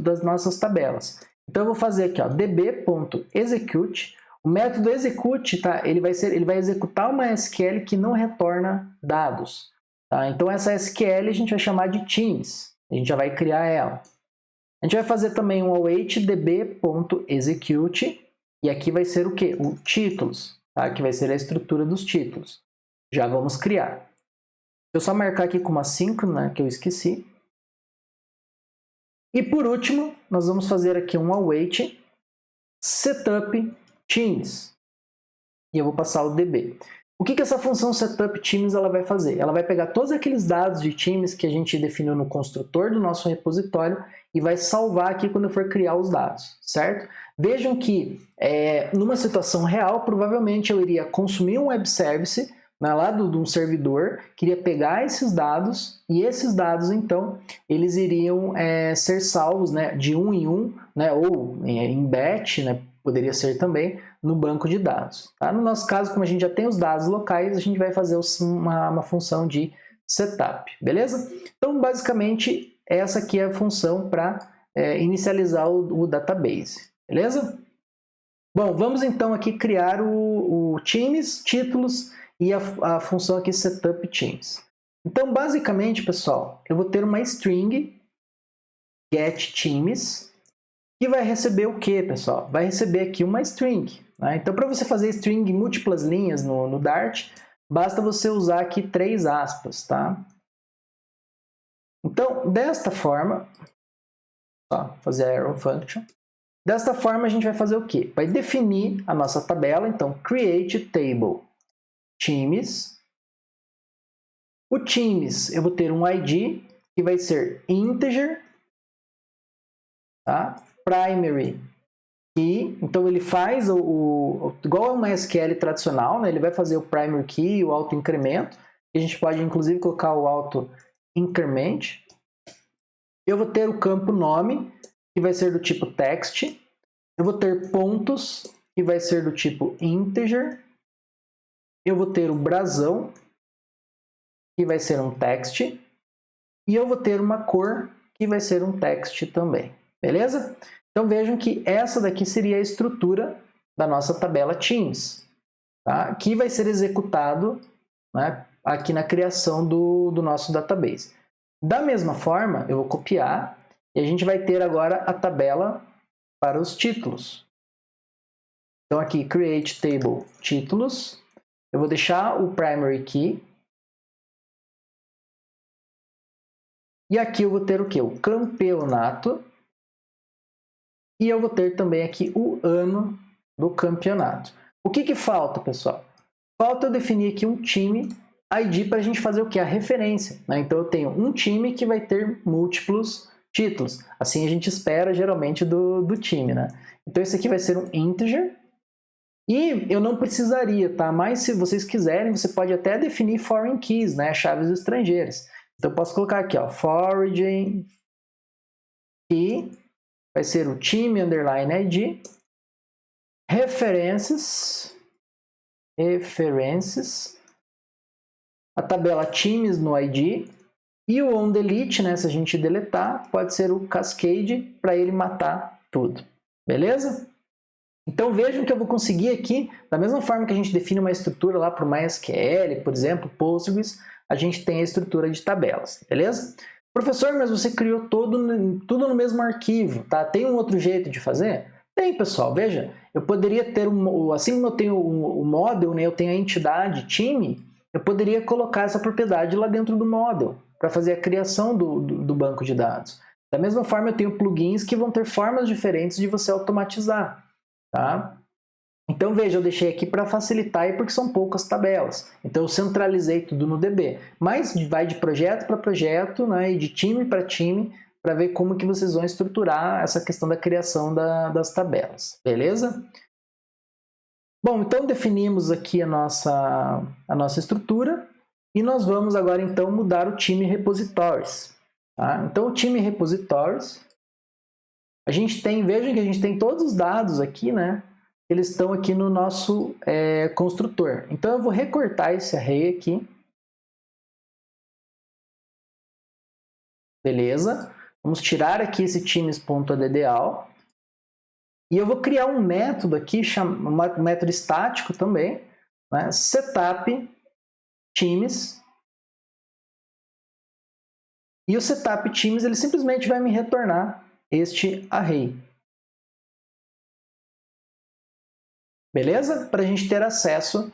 das nossas tabelas. Então, eu vou fazer aqui, ó, db.execute. O método execute, tá? Ele vai executar uma SQL que não retorna dados. Tá? Então essa SQL a gente vai chamar de teams. A gente já vai criar ela. A gente vai fazer também um await db.execute. E aqui vai ser o quê? O títulos. Tá? Que vai ser a estrutura dos títulos. Já vamos criar. Deixa eu só marcar aqui como assíncrono, né? Que eu esqueci. E por último, nós vamos fazer aqui um await setup teams. E eu vou passar o DB. O que essa função setup teams ela vai fazer? Ela vai pegar todos aqueles dados de teams que a gente definiu no construtor do nosso repositório e vai salvar aqui quando eu for criar os dados, certo? Vejam que numa situação real, provavelmente eu iria consumir um web service lá de um servidor, queria pegar esses dados e esses dados então eles iriam ser salvos, né, de um em um, né, ou em batch, né, poderia ser também no banco de dados. Tá? No nosso caso, como a gente já tem os dados locais, a gente vai fazer uma função de setup, beleza? Então, basicamente, essa aqui é a função para inicializar o database, beleza? Bom, vamos então aqui criar o teams, títulos e a função aqui setup teams. Então, basicamente, pessoal, eu vou ter uma string getTeams que vai receber o que, pessoal? Vai receber aqui uma string. Né? Então, para você fazer string em múltiplas linhas no Dart, basta você usar aqui 3 aspas, tá? Então, desta forma, fazer a arrow function. Desta forma, a gente vai fazer o quê? Vai definir a nossa tabela. Então, create table teams. O teams, eu vou ter um ID que vai ser integer, tá? Primary key, então ele faz igual a uma SQL tradicional, né? Ele vai fazer o primary key, o auto-incremento, a gente pode inclusive colocar o auto increment. Eu vou ter o campo nome, que vai ser do tipo text. Eu vou ter pontos, que vai ser do tipo integer. Eu vou ter o brasão, que vai ser um text. E eu vou ter uma cor, que vai ser um text também. Beleza? Então vejam que essa daqui seria a estrutura da nossa tabela Teams, tá? Que vai ser executado, né, aqui na criação do nosso database. Da mesma forma, eu vou copiar e a gente vai ter agora a tabela para os títulos. Então aqui, create table títulos, eu vou deixar o primary key. E aqui eu vou ter o que? O campeonato. E eu vou ter também aqui o ano do campeonato. O que falta, pessoal? Falta eu definir aqui um time ID para a gente fazer o que? A referência, né? Então eu tenho um time que vai ter múltiplos títulos. Assim a gente espera geralmente do time, né? Então esse aqui vai ser um integer. E eu não precisaria, tá? Mas se vocês quiserem, você pode até definir foreign keys, né? Chaves estrangeiras. Então eu posso colocar aqui, ó, foreign key. Vai ser o time underline ID, referências, a tabela times no ID e o onDelete, né, se a gente deletar, pode ser o cascade para ele matar tudo. Beleza? Então vejam que eu vou conseguir aqui, da mesma forma que a gente define uma estrutura lá para o MySQL, por exemplo, Postgres, a gente tem a estrutura de tabelas, beleza? Professor, mas você criou tudo no mesmo arquivo, tá? Tem um outro jeito de fazer? Tem, pessoal. Veja, eu poderia ter, assim como eu tenho o model, né, eu tenho a entidade time, eu poderia colocar essa propriedade lá dentro do model, para fazer a criação do banco de dados. Da mesma forma, eu tenho plugins que vão ter formas diferentes de você automatizar, tá? Então, veja, eu deixei aqui para facilitar e porque são poucas tabelas. Então, eu centralizei tudo no DB. Mas vai de projeto para projeto, né, e de time para time, para ver como que vocês vão estruturar essa questão da criação das tabelas. Beleza? Bom, então definimos aqui a nossa estrutura e nós vamos agora, então, mudar o time repositories. Tá? Então, o time repositories, a gente tem, vejam que a gente tem todos os dados aqui, né? Eles estão aqui no nosso construtor. Então, eu vou recortar esse array aqui. Beleza? Vamos tirar aqui esse times.addall. E eu vou criar um método aqui, um método estático também, né? Setup times. E o setup times, ele simplesmente vai me retornar este array. Beleza? Para a gente ter acesso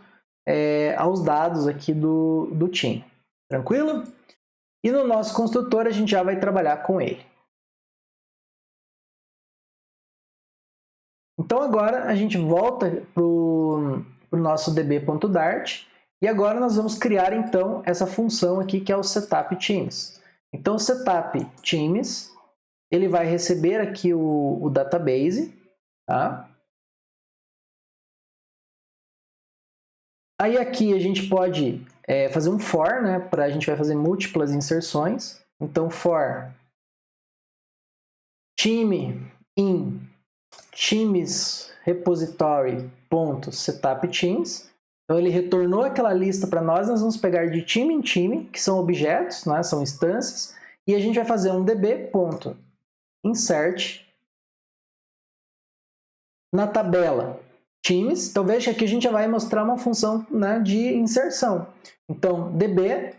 aos dados aqui do time. Tranquilo? E no nosso construtor a gente já vai trabalhar com ele. Então agora a gente volta para o nosso db.dart e agora nós vamos criar então essa função aqui que é o setup teams. Então o setup teams, ele vai receber aqui o database, tá? Aí aqui a gente pode fazer um for, né? A gente vai fazer múltiplas inserções. Então for time in teams repository.setup teams. Então ele retornou aquela lista para nós, nós vamos pegar de time em time, que são objetos, né? São instâncias, e a gente vai fazer um db.insert na tabela Teams. Então veja que aqui a gente já vai mostrar uma função, né, de inserção. Então db.insert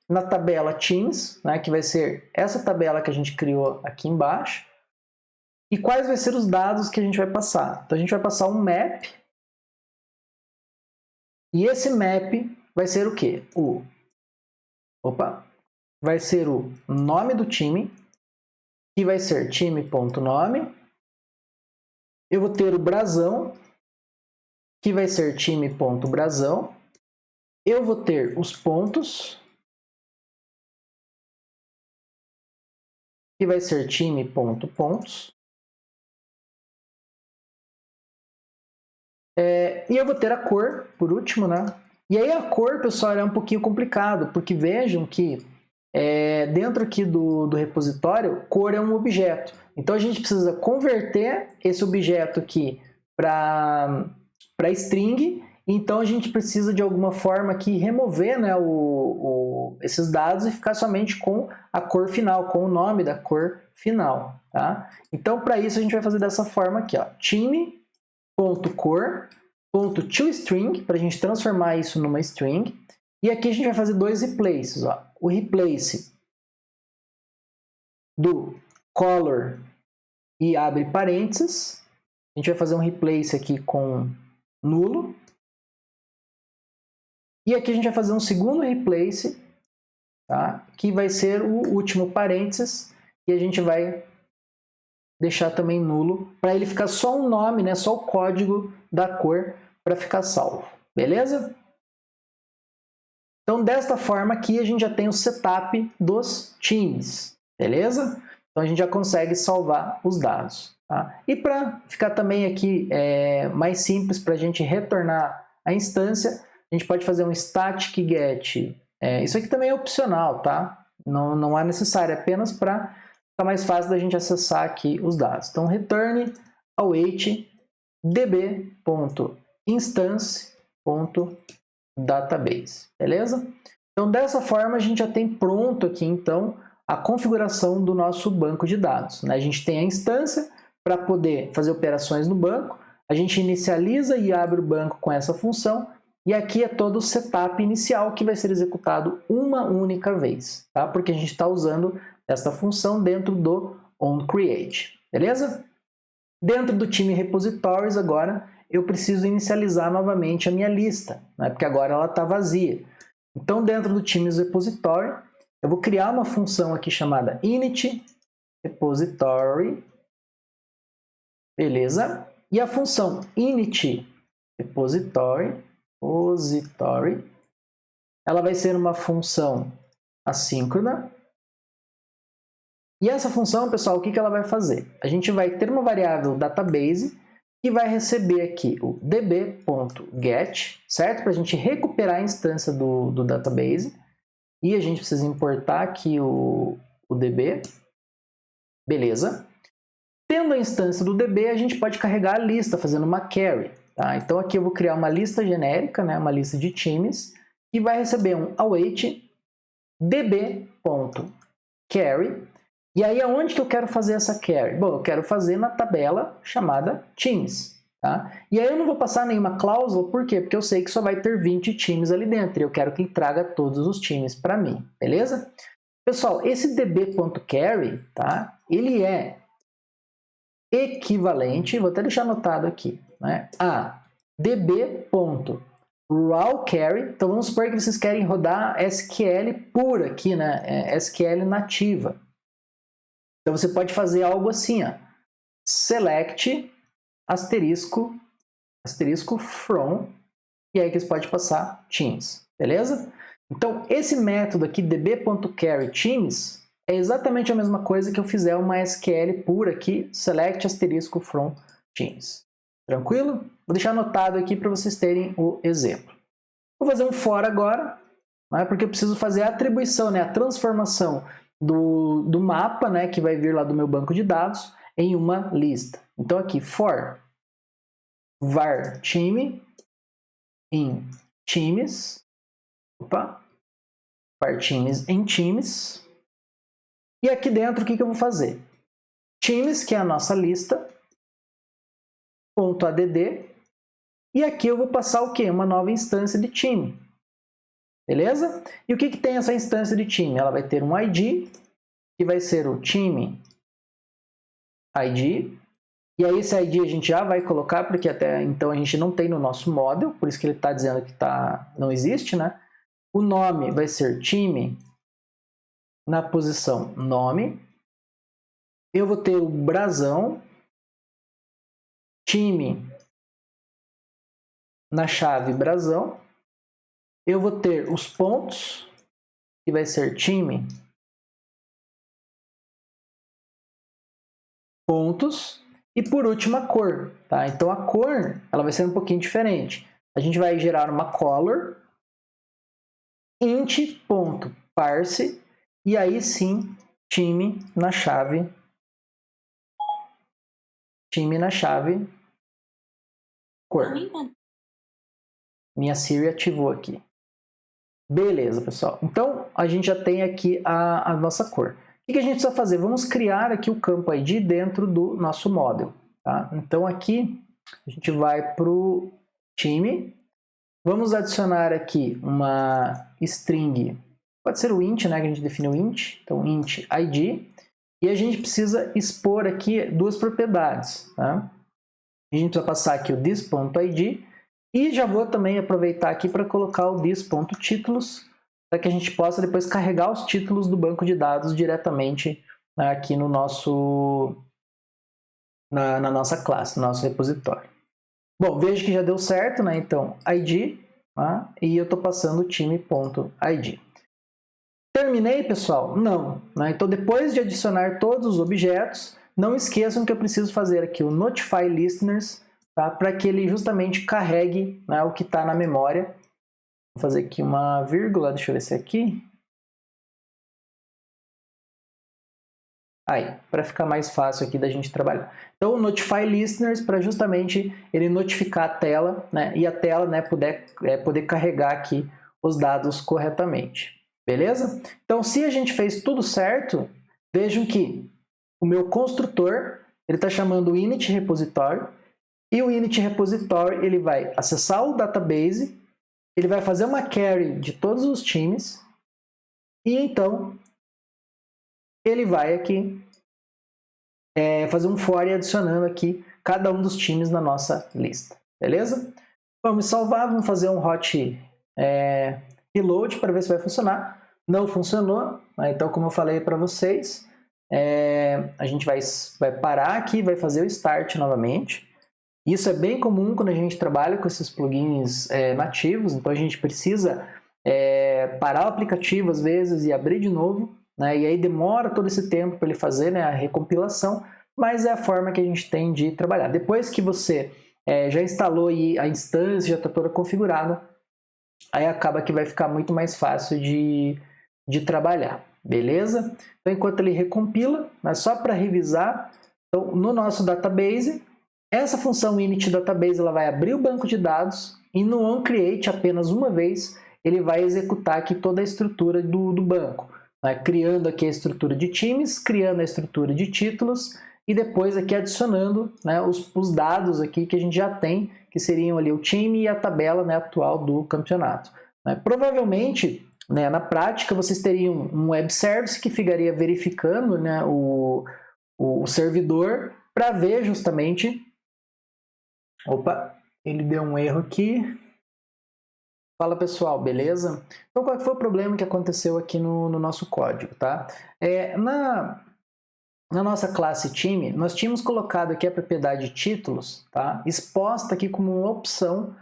na tabela Teams, né, que vai ser essa tabela que a gente criou aqui embaixo. E quais vão ser os dados que a gente vai passar? Então a gente vai passar um map. E esse map vai ser o quê? Vai ser o nome do time, que vai ser time.nome. Eu vou ter o brasão, que vai ser time.brasão. Eu vou ter os pontos, que vai ser time.pontos. E eu vou ter a cor, por último, né? E aí a cor, pessoal, é um pouquinho complicado, porque vejam que dentro aqui do repositório, cor é um objeto. Então a gente precisa converter esse objeto aqui para string. Então a gente precisa de alguma forma aqui remover, né, esses dados e ficar somente com a cor final, com o nome da cor final. Tá? Então para isso a gente vai fazer dessa forma aqui, ó, time.cor.toString, para a gente transformar isso numa string. E aqui a gente vai fazer dois replaces. Ó. O replace do color e abre parênteses. A gente vai fazer um replace aqui com nulo. E aqui a gente vai fazer um segundo replace, tá? Que vai ser o último parênteses. E a gente vai deixar também nulo, para ele ficar só um nome, né? Só o código da cor para ficar salvo. Beleza? Então, desta forma aqui, a gente já tem o setup dos times, beleza? Então, a gente já consegue salvar os dados. Tá? E para ficar também aqui mais simples, para a gente retornar a instância, a gente pode fazer um static get. Isso aqui também é opcional, tá? Não é necessário, apenas para ficar mais fácil da gente acessar aqui os dados. Então, return await db.instance.database, beleza? Então, dessa forma, a gente já tem pronto aqui, então, a configuração do nosso banco de dados. Né? A gente tem a instância para poder fazer operações no banco, a gente inicializa e abre o banco com essa função, e aqui é todo o setup inicial que vai ser executado uma única vez, tá? Porque a gente está usando esta função dentro do onCreate, beleza? Dentro do time repositories agora, eu preciso inicializar novamente a minha lista, né? Porque agora ela está vazia. Então, dentro do time repository, eu vou criar uma função aqui chamada init repository, beleza? E a função init repository, ela vai ser uma função assíncrona. E essa função, pessoal, o que ela vai fazer? A gente vai ter uma variável database que vai receber aqui o db.get, certo? Para a gente recuperar a instância do database. E a gente precisa importar aqui o db. Beleza. Tendo a instância do db, a gente pode carregar a lista fazendo uma query. Tá? Então aqui eu vou criar uma lista genérica, né? Uma lista de times, que vai receber um await db.carry. E aí, aonde que eu quero fazer essa query? Bom, eu quero fazer na tabela chamada Teams. Tá? E aí eu não vou passar nenhuma cláusula, por quê? Porque eu sei que só vai ter 20 times ali dentro. E eu quero que ele traga todos os times para mim, beleza? Pessoal, esse db.carry, tá? Ele é equivalente, vou até deixar anotado aqui, né? A db.rawcarry. Então, vamos supor que vocês querem rodar SQL pura aqui, né? SQL nativa. Então, você pode fazer algo assim, ó. Select asterisco from, e aí que você pode passar teams, beleza? Então, esse método aqui, db.carry_teams, é exatamente a mesma coisa que eu fizer uma SQL pura aqui, select asterisco from teams. Tranquilo? Vou deixar anotado aqui para vocês terem o exemplo. Vou fazer um for agora, né, porque eu preciso fazer a atribuição, né, a transformação do mapa, né, que vai vir lá do meu banco de dados, em uma lista. Então aqui, for var time em times, var times em times, e aqui dentro o que eu vou fazer? Times, que é a nossa lista, .add, e aqui eu vou passar o quê? Uma nova instância de time. Beleza? E o que tem essa instância de time? Ela vai ter um ID, que vai ser o time ID. E aí esse ID a gente já vai colocar, porque até então a gente não tem no nosso model, por isso que ele está dizendo que não existe, né? O nome vai ser time na posição nome. Eu vou ter o brasão, time na chave brasão. Eu vou ter os pontos, que vai ser time pontos. E por último a cor. Tá? Então a cor ela vai ser um pouquinho diferente. A gente vai gerar uma color int.parse, e aí sim, time na chave cor. Minha Siri ativou aqui. Beleza, pessoal. Então, a gente já tem aqui a nossa cor. O que a gente precisa fazer? Vamos criar aqui o campo ID dentro do nosso model. Tá? Então, aqui, a gente vai para o time. Vamos adicionar aqui uma string. Pode ser o int, né? Que a gente definiu int. Então, int ID. E a gente precisa expor aqui duas propriedades. Tá? A gente precisa passar aqui o this.id. E já vou também aproveitar aqui para colocar o this.títulos, para que a gente possa depois carregar os títulos do banco de dados diretamente aqui no nosso, na nossa classe, no nosso repositório. Bom, veja que já deu certo, né? Então, id, tá? E eu estou passando o time.id. Terminei, pessoal? Não. Né? Então, depois de adicionar todos os objetos, não esqueçam que eu preciso fazer aqui o notify listeners, tá? Para que ele justamente carregue, né, o que está na memória. Vou fazer aqui uma vírgula, deixa eu ver se é aqui. Aí, para ficar mais fácil aqui da gente trabalhar. Então, o notify listeners para justamente ele notificar a tela, né, e a tela, né, poder carregar aqui os dados corretamente. Beleza? Então, se a gente fez tudo certo, vejam que o meu construtor ele está chamando o init repositório. E o init repository ele vai acessar o database, ele vai fazer uma query de todos os times, e então ele vai aqui fazer um for adicionando aqui cada um dos times na nossa lista. Beleza? Vamos salvar, vamos fazer um hot reload para ver se vai funcionar. Não funcionou, né? Então como eu falei para vocês, a gente vai parar aqui, vai fazer o start novamente. Isso é bem comum quando a gente trabalha com esses plugins nativos, então a gente precisa parar o aplicativo às vezes e abrir de novo, né? E aí demora todo esse tempo para ele fazer, né, a recompilação, mas é a forma que a gente tem de trabalhar. Depois que você já instalou aí a instância, já está toda configurada, aí acaba que vai ficar muito mais fácil de trabalhar, beleza? Então enquanto ele recompila, mas só para revisar, então, no nosso database, essa função init database ela vai abrir o banco de dados e no onCreate apenas uma vez ele vai executar aqui toda a estrutura do banco, né? Criando aqui a estrutura de times, criando a estrutura de títulos e depois aqui adicionando, né, os dados aqui que a gente já tem, que seriam ali o time e a tabela, né, atual do campeonato. Né? Provavelmente, né, na prática, vocês teriam um web service que ficaria verificando, né, o servidor para ver justamente. Opa, ele deu um erro aqui. Fala pessoal, beleza? Então qual foi o problema que aconteceu aqui no nosso código, tá? Na nossa classe time, nós tínhamos colocado aqui a propriedade títulos, tá? Exposta aqui como uma opção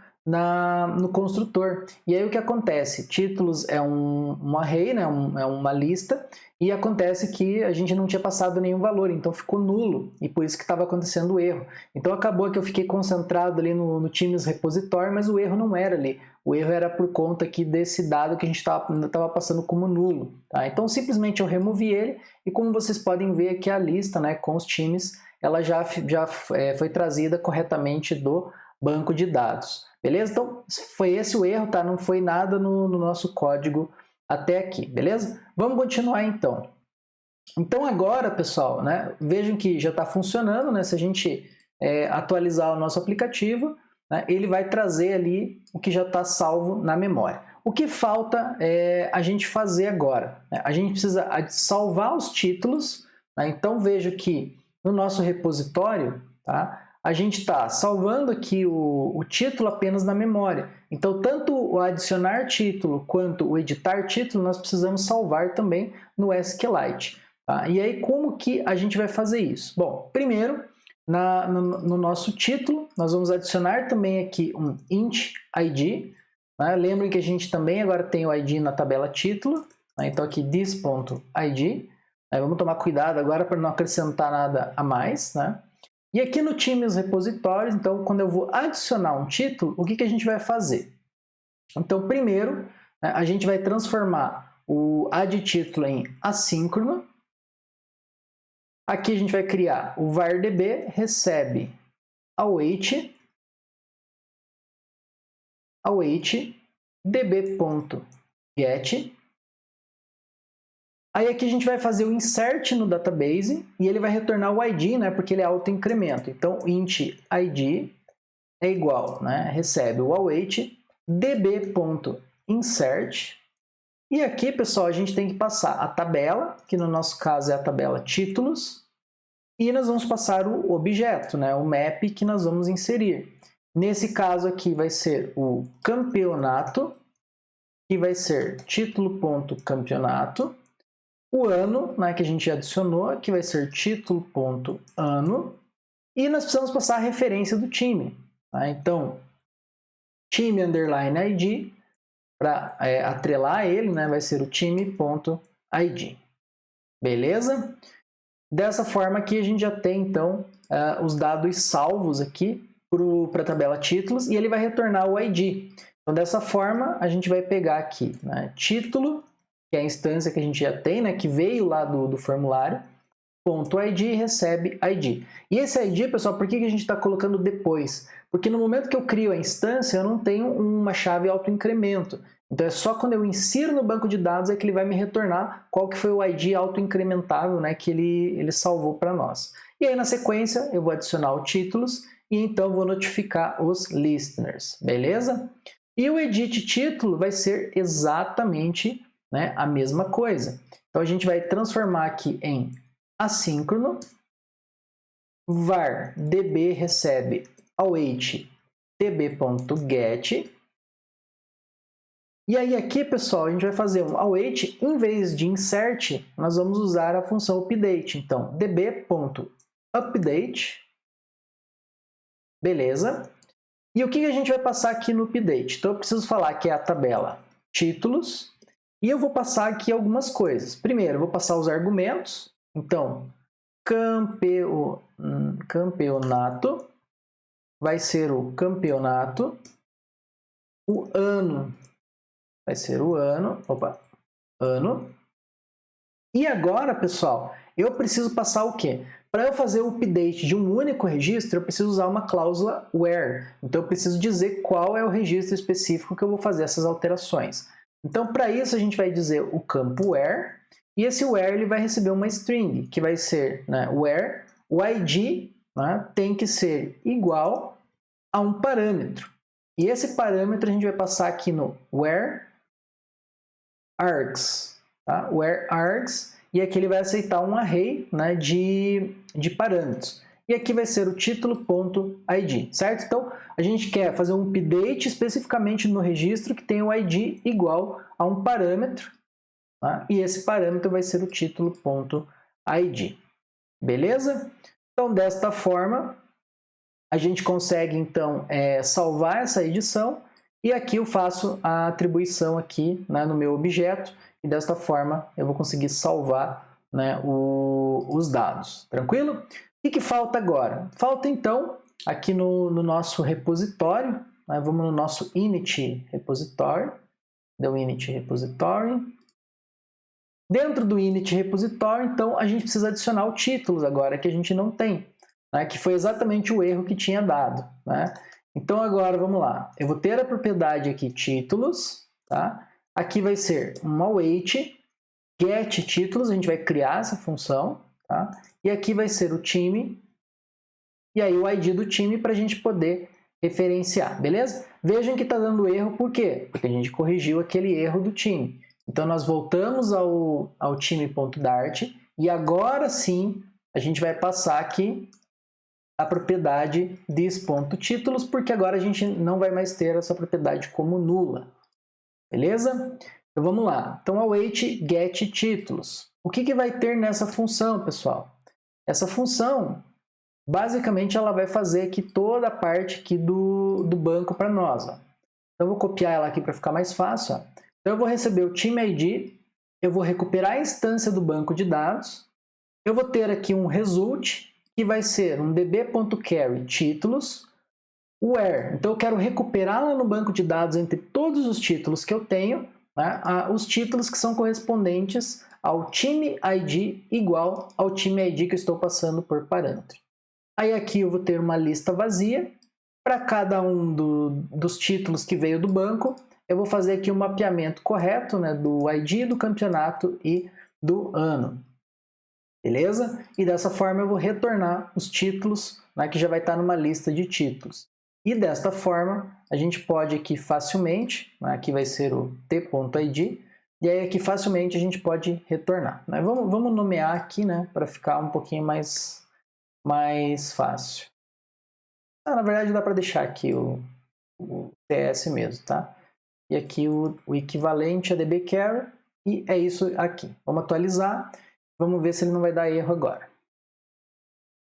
no construtor. E aí o que acontece? Títulos é um array, né? É uma lista, e acontece que a gente não tinha passado nenhum valor, então ficou nulo, e por isso que estava acontecendo o erro. Então acabou que eu fiquei concentrado ali no times repositório, mas o erro não era ali. O erro era por conta aqui desse dado que a gente estava passando como nulo. Tá? Então simplesmente eu removi ele, e como vocês podem ver aqui a lista, né, com os times, ela já foi trazida corretamente do banco de dados. Beleza? Então, foi esse o erro, tá? Não foi nada no nosso código até aqui, beleza? Vamos continuar então. Então agora, pessoal, né, vejam que já está funcionando, né? Se a gente atualizar o nosso aplicativo, né, ele vai trazer ali o que já está salvo na memória. O que falta é a gente fazer agora, né? A gente precisa salvar os títulos, né? Então veja que no nosso repositório, tá? A gente está salvando aqui o título apenas na memória. Então, tanto o adicionar título quanto o editar título, nós precisamos salvar também no SQLite. Tá? E aí, como que a gente vai fazer isso? Bom, primeiro, no nosso título, nós vamos adicionar também aqui um int id. Né? Lembrem que a gente também agora tem o id na tabela título. Né? Então, aqui this.id. Vamos tomar cuidado agora para não acrescentar nada a mais, né? E aqui no times repositórios, então, quando eu vou adicionar um título, o que a gente vai fazer? Então, primeiro, né, a gente vai transformar o addTítulo em assíncrono. Aqui a gente vai criar o var_db recebe await db.get. Aí aqui a gente vai fazer o insert no database e ele vai retornar o ID, né, porque ele é autoincremento. Então, int id é igual, né, recebe o await db.insert. E aqui, pessoal, a gente tem que passar a tabela, que no nosso caso é a tabela títulos, e nós vamos passar o objeto, né, o map que nós vamos inserir. Nesse caso aqui vai ser o campeonato, que vai ser título.campeonato. O ano, né, que a gente adicionou, que vai ser título.ano. E nós precisamos passar a referência do time. Tá? Então, time underline ID, para atrelar ele, né, vai ser o time.id. Beleza? Dessa forma aqui a gente já tem, então, os dados salvos aqui para a tabela títulos e ele vai retornar o ID. Então, dessa forma, a gente vai pegar aqui, né, título, que é a instância que a gente já tem, né, que veio lá do formulário, .id recebe ID. E esse ID, pessoal, por que a gente está colocando depois? Porque no momento que eu crio a instância, eu não tenho uma chave autoincremento. Então é só quando eu insiro no banco de dados é que ele vai me retornar qual que foi o ID autoincrementável, né, que ele salvou para nós. E aí na sequência eu vou adicionar o títulos e então vou notificar os listeners, beleza? E o edit título vai ser exatamente, né, a mesma coisa. Então a gente vai transformar aqui em assíncrono, var db recebe await db.get. E aí aqui, pessoal, a gente vai fazer um await, em vez de insert, nós vamos usar a função update. Então, db.update, beleza? E o que a gente vai passar aqui no update? Então, eu preciso falar que é a tabela títulos, e eu vou passar aqui algumas coisas. Primeiro, eu vou passar os argumentos. Então, campeonato vai ser o campeonato, o ano vai ser o ano, ano. E agora, pessoal, eu preciso passar o quê? Para eu fazer o update de um único registro, eu preciso usar uma cláusula where. Então, eu preciso dizer qual é o registro específico que eu vou fazer essas alterações. Então, para isso, a gente vai dizer o campo where, e esse where ele vai receber uma string, que vai ser, né, where o ID, né, tem que ser igual a um parâmetro. E esse parâmetro a gente vai passar aqui no where args, tá? Where args, e aqui ele vai aceitar um array, né, de parâmetros. E aqui vai ser o título.id, certo? Então, a gente quer fazer um update especificamente no registro que tem o ID igual a um parâmetro, tá? E esse parâmetro vai ser o título.id. Beleza? Então, desta forma, a gente consegue, então, salvar essa edição. E aqui eu faço a atribuição aqui, né, no meu objeto, e desta forma eu vou conseguir salvar, né, os dados. Tranquilo? O que falta agora? Falta então, aqui no nosso repositório, né, vamos no nosso init repository, deu init repository. Dentro do init repository, então, a gente precisa adicionar o títulos agora, que a gente não tem, né, que foi exatamente o erro que tinha dado, né? Então, agora, vamos lá. Eu vou ter a propriedade aqui, títulos, tá? Aqui vai ser um await, get títulos, a gente vai criar essa função, tá? E aqui vai ser o time, e aí o ID do time para a gente poder referenciar, beleza? Vejam que está dando erro, por quê? Porque a gente corrigiu aquele erro do time. Então, nós voltamos ao time.dart, e agora sim, a gente vai passar aqui a propriedade this.títulos, porque agora a gente não vai mais ter essa propriedade como nula. Beleza? Então vamos lá. Então, await get títulos. O que vai ter nessa função, pessoal? Essa função, basicamente, ela vai fazer aqui toda a parte aqui do banco para nós. Ó. Então, eu vou copiar ela aqui para ficar mais fácil. Ó. Então, eu vou receber o time ID, eu vou recuperar a instância do banco de dados, eu vou ter aqui um result, que vai ser um db.carry títulos, where. Então, eu quero recuperar lá no banco de dados entre todos os títulos que eu tenho, né, os títulos que são correspondentes ao time ID igual ao time ID que eu estou passando por parâmetro. Aí aqui eu vou ter uma lista vazia. Para cada um dos títulos que veio do banco, eu vou fazer aqui um mapeamento correto, né, do ID, do campeonato e do ano. Beleza? E dessa forma eu vou retornar os títulos, né, que já vai estar numa lista de títulos. E desta forma a gente pode aqui facilmente, né, aqui vai ser o t.id, e aí aqui facilmente a gente pode retornar. Né? Vamos nomear aqui, né, para ficar um pouquinho mais fácil. Na verdade dá para deixar aqui o TS mesmo, tá? E aqui o equivalente a dbcarry, e é isso aqui. Vamos atualizar, vamos ver se ele não vai dar erro agora.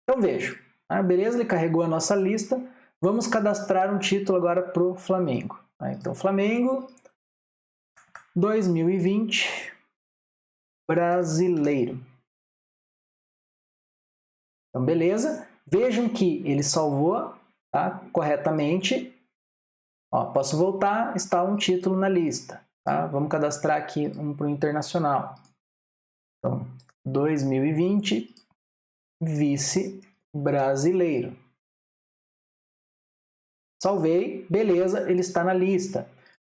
Então veja, beleza, ele carregou a nossa lista, vamos cadastrar um título agora para o Flamengo. Então Flamengo 2020 brasileiro. Então beleza, vejam que ele salvou, tá, corretamente. Ó, posso voltar, está um título na lista. Tá? Vamos cadastrar aqui um para o internacional. Então, 2020, vice brasileiro. Salvei, beleza, ele está na lista.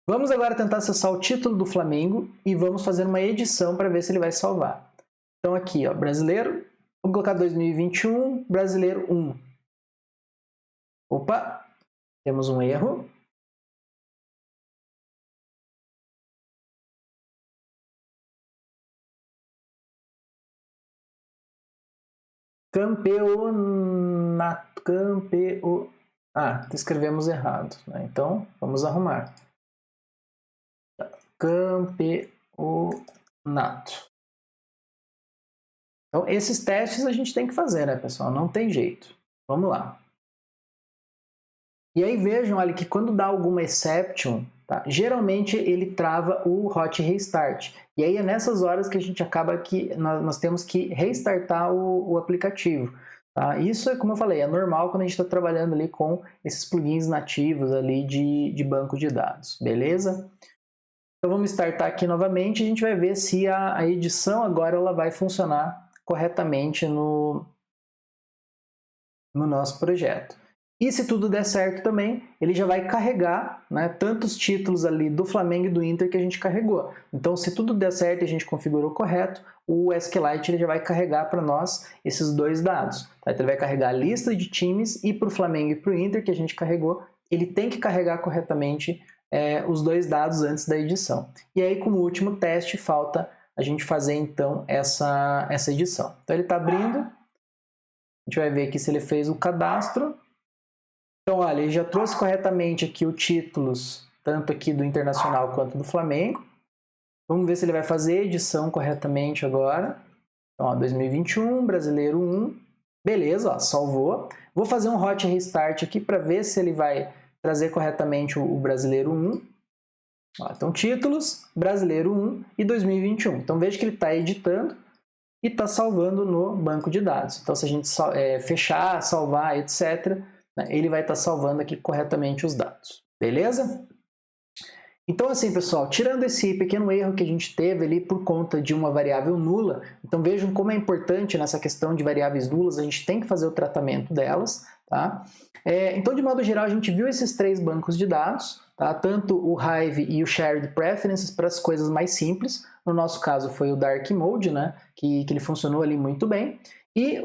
Vamos agora tentar acessar o título do Flamengo e vamos fazer uma edição para ver se ele vai salvar. Então aqui, ó, brasileiro, vamos colocar 2021, brasileiro 1. Opa, temos um erro. Escrevemos errado, né? Então, vamos arrumar. Campeonato. Então, esses testes a gente tem que fazer, né, pessoal? Não tem jeito. Vamos lá. E aí vejam, olha, que quando dá alguma exception, tá? Geralmente ele trava o hot restart. E aí é nessas horas que a gente acaba que nós temos que restartar o aplicativo. Tá? Isso é, como eu falei, é normal quando a gente está trabalhando ali com esses plugins nativos ali de banco de dados, beleza? Então vamos startar aqui novamente e a gente vai ver se a edição agora ela vai funcionar corretamente no nosso projeto. E se tudo der certo também, ele já vai carregar, né, tantos títulos ali do Flamengo e do Inter que a gente carregou. Então, se tudo der certo e a gente configurou correto, o SQLite ele já vai carregar para nós esses dois dados. Tá? Então, ele vai carregar a lista de times e para o Flamengo e para o Inter que a gente carregou, ele tem que carregar corretamente os dois dados antes da edição. E aí, como último teste, falta a gente fazer então essa edição. Então, ele está abrindo. A gente vai ver aqui se ele fez o cadastro. Então, olha, ele já trouxe corretamente aqui os títulos, tanto aqui do Internacional quanto do Flamengo. Vamos ver se ele vai fazer a edição corretamente agora. Então, ó, 2021, Brasileiro 1. Beleza, ó, salvou. Vou fazer um hot restart aqui para ver se ele vai trazer corretamente o Brasileiro 1. Ó, então, títulos, Brasileiro 1 e 2021. Então, veja que ele está editando e está salvando no banco de dados. Então, se a gente fechar, salvar, etc., ele vai estar salvando aqui corretamente os dados. Beleza? Então, assim, pessoal, tirando esse pequeno erro que a gente teve ali por conta de uma variável nula, então vejam como é importante nessa questão de variáveis nulas, a gente tem que fazer o tratamento delas, tá? Então, de modo geral, a gente viu esses três bancos de dados, tá? Tanto o Hive e o Shared Preferences para as coisas mais simples, no nosso caso foi o Dark Mode, né? Que ele funcionou ali muito bem. E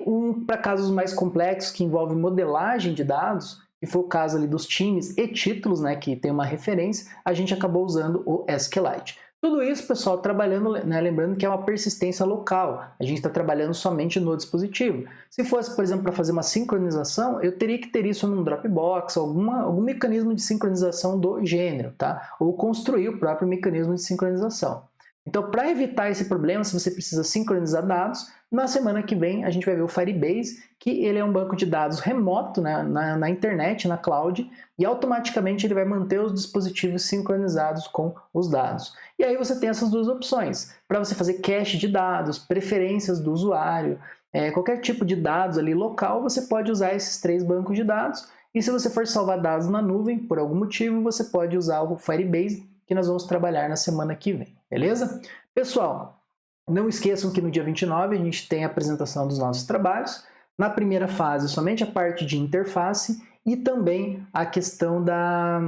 para casos mais complexos que envolvem modelagem de dados, que foi o caso ali dos times e títulos, né, que tem uma referência, a gente acabou usando o SQLite. Tudo isso, pessoal, trabalhando, né, lembrando que é uma persistência local, a gente está trabalhando somente no dispositivo. Se fosse, por exemplo, para fazer uma sincronização, eu teria que ter isso num Dropbox, algum mecanismo de sincronização do gênero, tá? Ou construir o próprio mecanismo de sincronização. Então, para evitar esse problema, se você precisa sincronizar dados, na semana que vem a gente vai ver o Firebase, que ele é um banco de dados remoto, né, na internet, na cloud, e automaticamente ele vai manter os dispositivos sincronizados com os dados. E aí você tem essas duas opções, para você fazer cache de dados, preferências do usuário, qualquer tipo de dados ali local, você pode usar esses três bancos de dados, e se você for salvar dados na nuvem, por algum motivo, você pode usar o Firebase, que nós vamos trabalhar na semana que vem, beleza? Pessoal, não esqueçam que no dia 29 a gente tem a apresentação dos nossos trabalhos. Na primeira fase, somente a parte de interface e também a questão da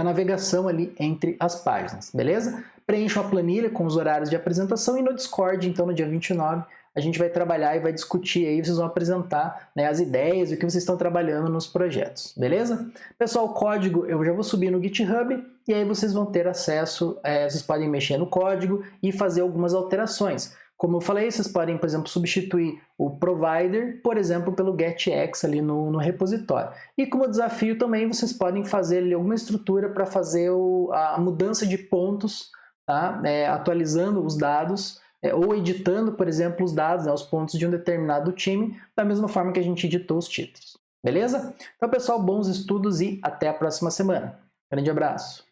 navegação ali entre as páginas, beleza? Preencham a planilha com os horários de apresentação e no Discord, então, no dia 29, a gente vai trabalhar e vai discutir aí, vocês vão apresentar, né, as ideias e o que vocês estão trabalhando nos projetos, beleza? Pessoal, o código eu já vou subir no GitHub e aí vocês vão ter acesso, vocês podem mexer no código e fazer algumas alterações. Como eu falei, vocês podem, por exemplo, substituir o provider, por exemplo, pelo getX ali no repositório. E como desafio também, vocês podem fazer ali alguma estrutura para fazer a mudança de pontos, tá? Atualizando os dados, ou editando, por exemplo, os dados, né, os pontos de um determinado time, da mesma forma que a gente editou os títulos. Beleza? Então, pessoal, bons estudos e até a próxima semana. Grande abraço!